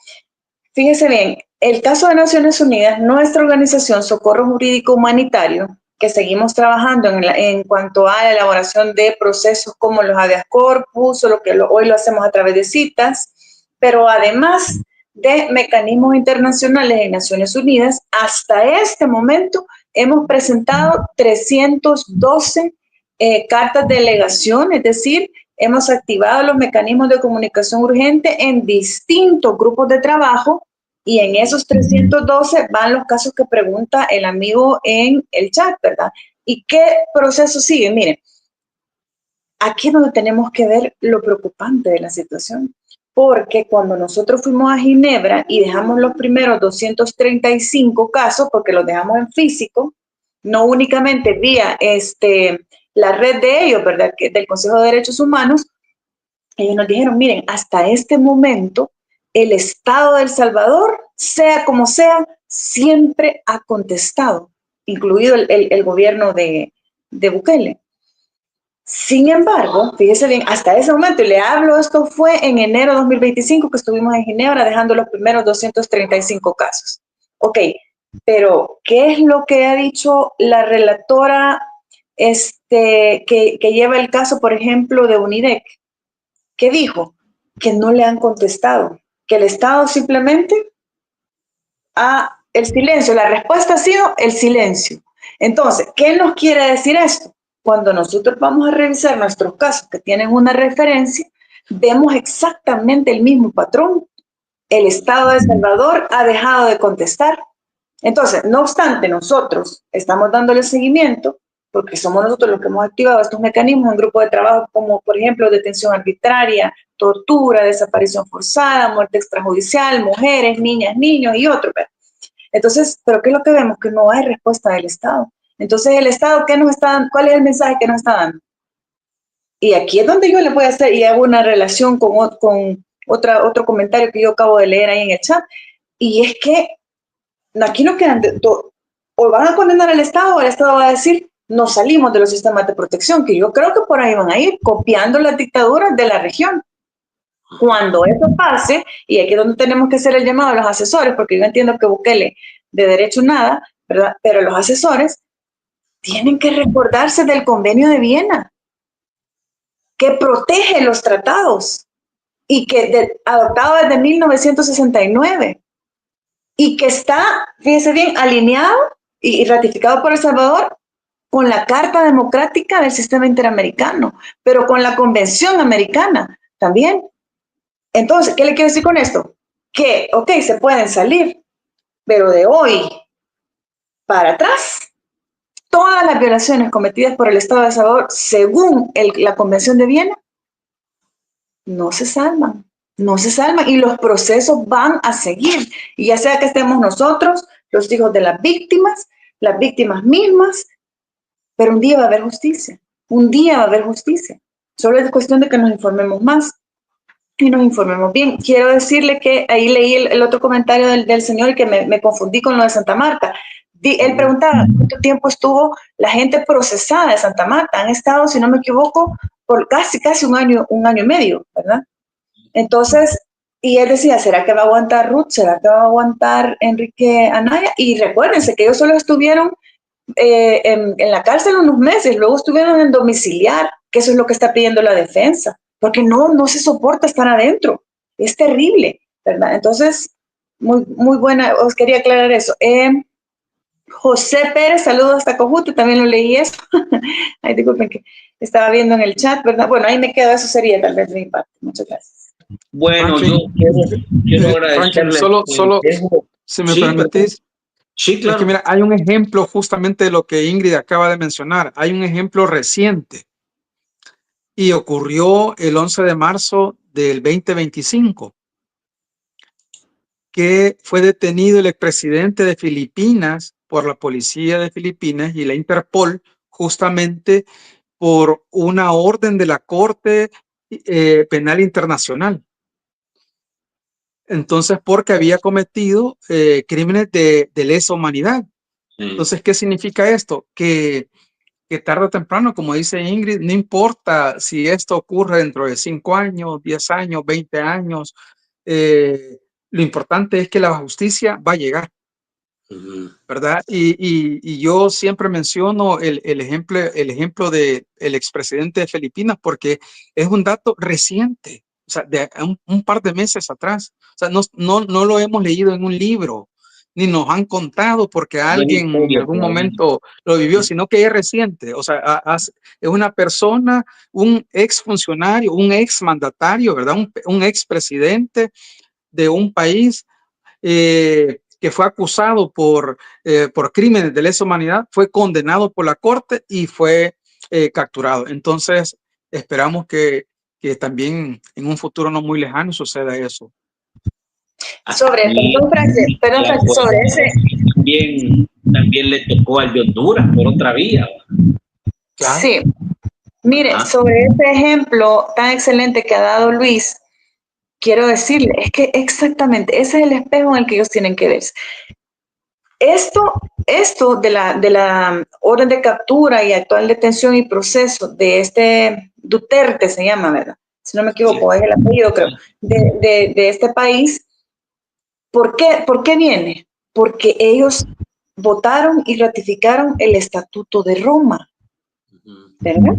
B: fíjese bien, el caso de Naciones Unidas, nuestra organización Socorro Jurídico Humanitario, que seguimos trabajando en cuanto a la elaboración de procesos como los habeas corpus, o lo que hoy lo hacemos a través de citas, pero además de mecanismos internacionales de Naciones Unidas, hasta este momento hemos presentado 312 cartas de delegación, es decir, hemos activado los mecanismos de comunicación urgente en distintos grupos de trabajo y en esos 312 van los casos que pregunta el amigo en el chat, ¿verdad? ¿Y qué proceso sigue? Miren, aquí es donde tenemos que ver lo preocupante de la situación. Porque cuando nosotros fuimos a Ginebra y dejamos los primeros 235 casos, porque los dejamos en físico, no únicamente vía la red de ellos, ¿verdad? Del Consejo de Derechos Humanos, ellos nos dijeron, miren, hasta este momento, el Estado de El Salvador, sea como sea, siempre ha contestado, incluido el gobierno de Bukele. Sin embargo, fíjese bien, hasta ese momento, y le hablo, esto fue en enero de 2025 que estuvimos en Ginebra dejando los primeros 235 casos. Ok, pero ¿qué es lo que ha dicho la relatora que lleva el caso, por ejemplo, de UNIDEC? ¿Qué dijo? Que no le han contestado, que el Estado simplemente el silencio. La respuesta ha sido el silencio. Entonces, ¿qué nos quiere decir esto? Cuando nosotros vamos a revisar nuestros casos que tienen una referencia, vemos exactamente el mismo patrón. El Estado de El Salvador ha dejado de contestar. Entonces, no obstante, nosotros estamos dándole seguimiento, porque somos nosotros los que hemos activado estos mecanismos en grupo de trabajo, como por ejemplo detención arbitraria, tortura, desaparición forzada, muerte extrajudicial, mujeres, niñas, niños y otros. Entonces, ¿pero qué es lo que vemos? Que no hay respuesta del Estado. Entonces, el Estado, ¿qué nos está dando? ¿Cuál es el mensaje que nos está dando? Y aquí es donde yo le voy a hacer, y hago una relación con otro comentario que yo acabo de leer ahí en el chat, y es que aquí no quedan, o van a condenar al Estado, o el Estado va a decir, nos salimos de los sistemas de protección, que yo creo que por ahí van a ir, copiando las dictaduras de la región. Cuando eso pase, y aquí es donde tenemos que hacer el llamado a los asesores, porque yo entiendo que Bukele de derecho nada, ¿verdad? Pero los asesores tienen que recordarse del Convenio de Viena, que protege los tratados y que adoptado desde 1969 y que está, fíjese bien, alineado y ratificado por El Salvador con la Carta Democrática del Sistema Interamericano, pero con la Convención Americana también. Entonces, ¿qué le quiero decir con esto? Que, ok, se pueden salir, pero de hoy para atrás, todas las violaciones cometidas por el Estado de El Salvador, según la Convención de Viena, no se salvan, no se salvan y los procesos van a seguir. Y ya sea que estemos nosotros, los hijos de las víctimas mismas, pero un día va a haber justicia, un día va a haber justicia. Solo es cuestión de que nos informemos más y nos informemos bien. Quiero decirle que ahí leí el otro comentario del señor y que me confundí con lo de Santa Marta. Él preguntaba cuánto tiempo estuvo la gente procesada de Santa Marta. Han estado, si no me equivoco, por casi un año y medio, ¿verdad? Entonces, y él decía, ¿será que va a aguantar Ruth? ¿Será que va a aguantar Enrique Anaya? Y recuérdense que ellos solo estuvieron en la cárcel unos meses, luego estuvieron en domiciliar, que eso es lo que está pidiendo la defensa, porque no se soporta estar adentro. Es terrible, ¿verdad? Entonces, muy buena, os quería aclarar eso. José Pérez, saludos hasta Cojute, también lo leí eso. Ay, disculpen que estaba viendo en el chat, ¿verdad? Bueno, ahí me quedo, eso sería tal vez de mi parte. Muchas gracias.
A: Bueno,
C: Franklin,
A: yo quiero agradecerle.
C: Franklin, solo si me permitís.
A: Sí, claro.
C: Es que mira, hay un ejemplo justamente de lo que Ingrid acaba de mencionar. Hay un ejemplo reciente y ocurrió el 11 de marzo del 2025, que fue detenido el expresidente de Filipinas por la policía de Filipinas y la Interpol justamente por una orden de la Corte Penal Internacional. Entonces, porque había cometido crímenes de lesa humanidad. Entonces, ¿qué significa esto? Que tarde o temprano, como dice Ingrid, no importa si esto ocurre dentro de 5 años, 10 años, 20 años, lo importante es que la justicia va a llegar, ¿verdad? Y yo siempre menciono el ejemplo del expresidente de Filipinas porque es un dato reciente, o sea, de un par de meses atrás. O sea, no lo hemos leído en un libro, ni nos han contado porque alguien en algún momento lo vivió, sino que es reciente. O sea, es una persona, un ex funcionario, un ex mandatario, ¿verdad? Un ex presidente de un país que fue acusado por crímenes de lesa humanidad, fue condenado por la corte y fue capturado. Entonces, esperamos que también en un futuro no muy lejano suceda eso.
B: Sobre ese.
A: También le tocó al de Honduras por otra vía.
B: Claro. Sí. Mire, sobre ese ejemplo tan excelente que ha dado Luis, quiero decirle, es que exactamente, ese es el espejo en el que ellos tienen que verse. Esto de la orden de captura y actual detención y proceso de este Duterte, se llama, ¿verdad? Si no me equivoco, es el apellido, creo, de este país. ¿Por qué viene? Porque ellos votaron y ratificaron el Estatuto de Roma, ¿verdad?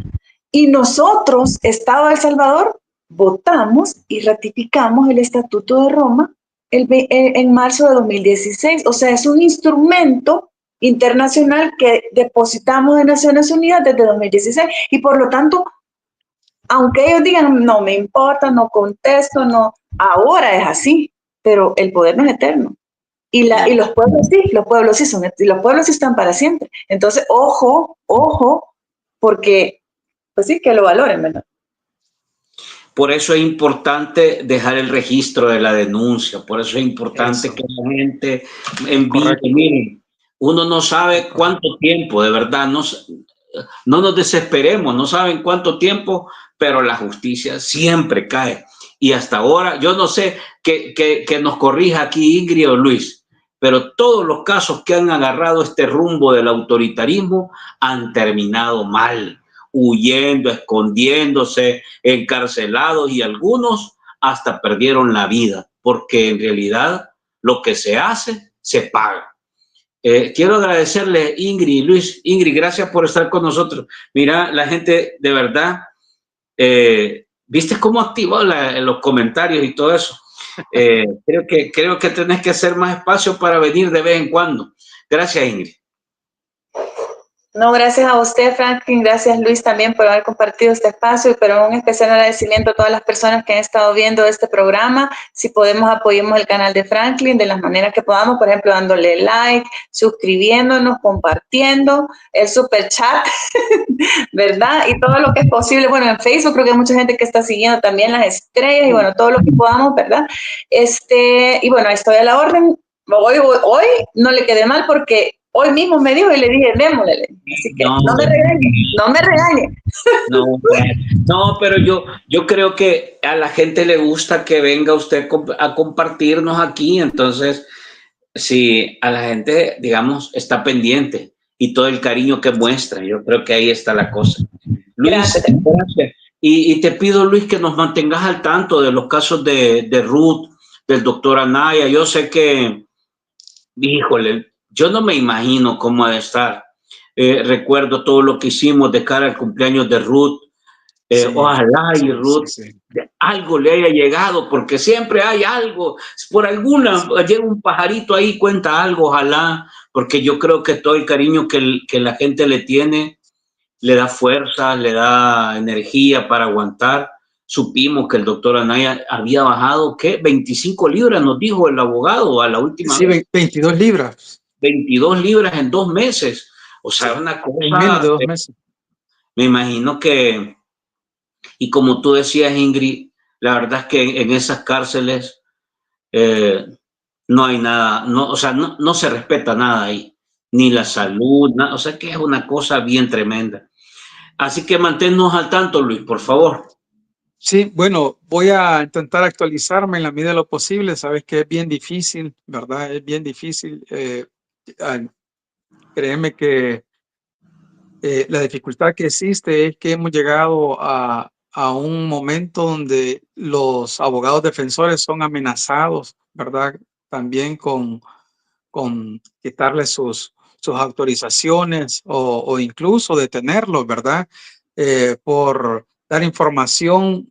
B: Y nosotros, Estado de El Salvador, votamos y ratificamos el Estatuto de Roma en marzo de 2016. O sea, es un instrumento internacional que depositamos en Naciones Unidas desde 2016. Y por lo tanto, aunque ellos digan, no me importa, no contesto, no, ahora es así, pero el poder no es eterno. Y los pueblos sí están para siempre. Entonces, ojo, porque, pues sí, que lo valoren, ¿verdad?
A: Por eso es importante dejar el registro de la denuncia, por eso es importante que la gente envíe. Miren, uno no sabe cuánto tiempo, de verdad, no nos desesperemos, no saben cuánto tiempo, pero la justicia siempre cae. Y hasta ahora, yo no sé que nos corrija aquí Ingrid o Luis, pero todos los casos que han agarrado este rumbo del autoritarismo han terminado mal, huyendo, escondiéndose, encarcelados, y algunos hasta perdieron la vida, porque en realidad lo que se hace, se paga. Quiero agradecerle Ingrid y Luis. Ingrid, gracias por estar con nosotros. Mira, la gente de verdad, ¿viste cómo activó los comentarios y todo eso? Creo que tenés que hacer más espacio para venir de vez en cuando. Gracias, Ingrid.
B: No, gracias a usted, Franklin, gracias Luis también por haber compartido este espacio, pero un especial agradecimiento a todas las personas que han estado viendo este programa. Si podemos, apoyemos el canal de Franklin de las maneras que podamos, por ejemplo, dándole like, suscribiéndonos, compartiendo, el super chat, ¿verdad? Y todo lo que es posible. Bueno, en Facebook creo que hay mucha gente que está siguiendo también las estrellas y bueno, todo lo que podamos, ¿verdad? Y bueno, estoy a la orden. Hoy no le quedé mal porque hoy mismo me dijo y le dije, démosle. Así que no me regañe.
A: No, pero yo creo que a la gente le gusta que venga usted a compartirnos aquí. Entonces, si a la gente, digamos, está pendiente y todo el cariño que muestra, yo creo que ahí está la cosa. Luis, gracias. Y te pido, Luis, que nos mantengas al tanto de los casos de Ruth, del doctor Anaya. Yo sé que, híjole, yo no me imagino cómo ha de estar. Recuerdo todo lo que hicimos de cara al cumpleaños de Ruth. Ojalá y Ruth algo le haya llegado, porque siempre hay algo, por alguna, llega un pajarito ahí, cuenta algo, ojalá, porque yo creo que todo el cariño que la gente le tiene, le da fuerza, le da energía para aguantar. Supimos que el doctor Anaya había bajado, ¿qué? 25 libras, nos dijo el abogado a la última vez.
C: 22 libras.
A: 22 libras en 2 meses. O sea, una cosa...
C: En menos de 2 meses.
A: Me imagino que... Y como tú decías, Ingrid, la verdad es que en esas cárceles no hay nada, o sea, no se respeta nada ahí, ni la salud, o sea que es una cosa bien tremenda. Así que manténnos al tanto, Luis, por favor.
C: Sí, bueno, voy a intentar actualizarme en la medida de lo posible. Sabes que es bien difícil, ¿verdad? Es bien difícil. Créeme que la dificultad que existe es que hemos llegado a un momento donde los abogados defensores son amenazados, ¿verdad? También con quitarles sus autorizaciones o incluso detenerlos, ¿verdad? Por dar información.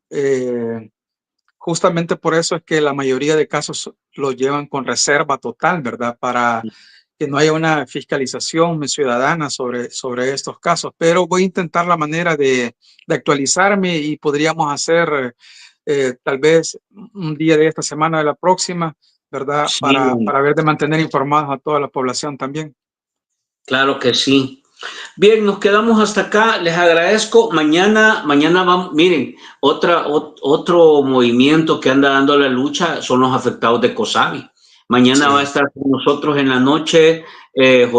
C: Justamente por eso es que la mayoría de casos lo llevan con reserva total, ¿verdad? Para que no haya una fiscalización ciudadana sobre estos casos. Pero voy a intentar la manera de actualizarme y podríamos hacer tal vez un día de esta semana o de la próxima, ¿verdad?
A: Sí.
C: Para ver de mantener informados a toda la población también.
A: Claro que sí. Bien, nos quedamos hasta acá. Les agradezco. Mañana vamos, miren, otro movimiento que anda dando la lucha son los afectados de COSAVI. Mañana va a estar con nosotros en la noche Juan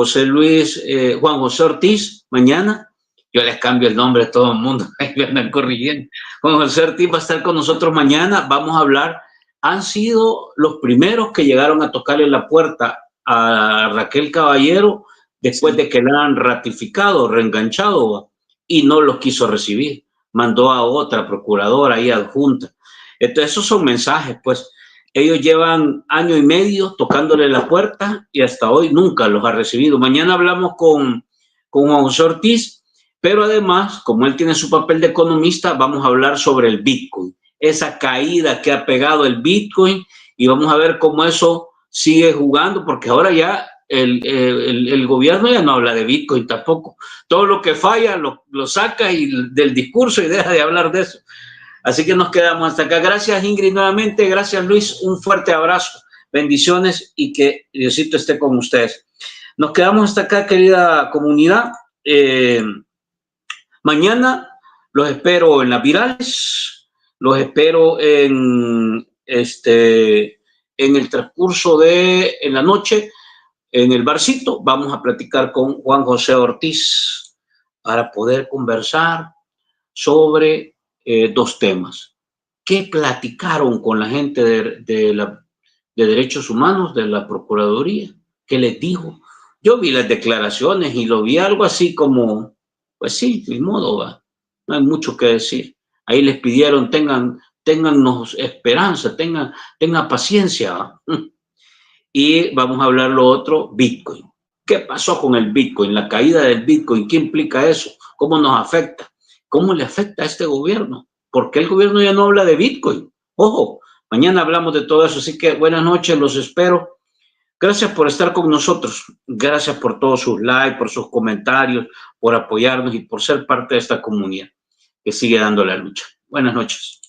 A: José Ortiz. Mañana, yo les cambio el nombre a todo el mundo, me andan corrigiendo. Juan José Ortiz va a estar con nosotros mañana. Vamos a hablar. Han sido los primeros que llegaron a tocarle la puerta a Raquel Caballero después de que la han ratificado, reenganchado, y no los quiso recibir. Mandó a otra procuradora ahí adjunta. Entonces, esos son mensajes, pues. Ellos llevan 1 año y medio tocándole la puerta y hasta hoy nunca los ha recibido. Mañana hablamos con Juan José Ortiz, pero además, como él tiene su papel de economista, vamos a hablar sobre el Bitcoin, esa caída que ha pegado el Bitcoin, y vamos a ver cómo eso sigue jugando, porque ahora ya el gobierno ya no habla de Bitcoin tampoco. Todo lo que falla lo saca del discurso y deja de hablar de eso. Así que nos quedamos hasta acá. Gracias, Ingrid, nuevamente. Gracias, Luis. Un fuerte abrazo. Bendiciones y que Diosito esté con ustedes. Nos quedamos hasta acá, querida comunidad. Mañana los espero en las virales. Los espero en el transcurso en la noche. En el barcito vamos a platicar con Juan José Ortiz. para poder conversar sobre dos temas. ¿Qué platicaron con la gente de Derechos Humanos, de la Procuraduría? ¿Qué les dijo? Yo vi las declaraciones y lo vi algo así como, pues sí, ni modo, va. No hay mucho que decir. Ahí les pidieron, téngannos esperanza, tengan paciencia, ¿va? Y vamos a hablar lo otro, Bitcoin. ¿Qué pasó con el Bitcoin? La caída del Bitcoin, ¿qué implica eso? ¿Cómo nos afecta? ¿Cómo le afecta a este gobierno? ¿Por qué el gobierno ya no habla de Bitcoin? Ojo, mañana hablamos de todo eso, así que buenas noches, los espero. Gracias por estar con nosotros. Gracias por todos sus likes, por sus comentarios, por apoyarnos y por ser parte de esta comunidad que sigue dando la lucha. Buenas noches.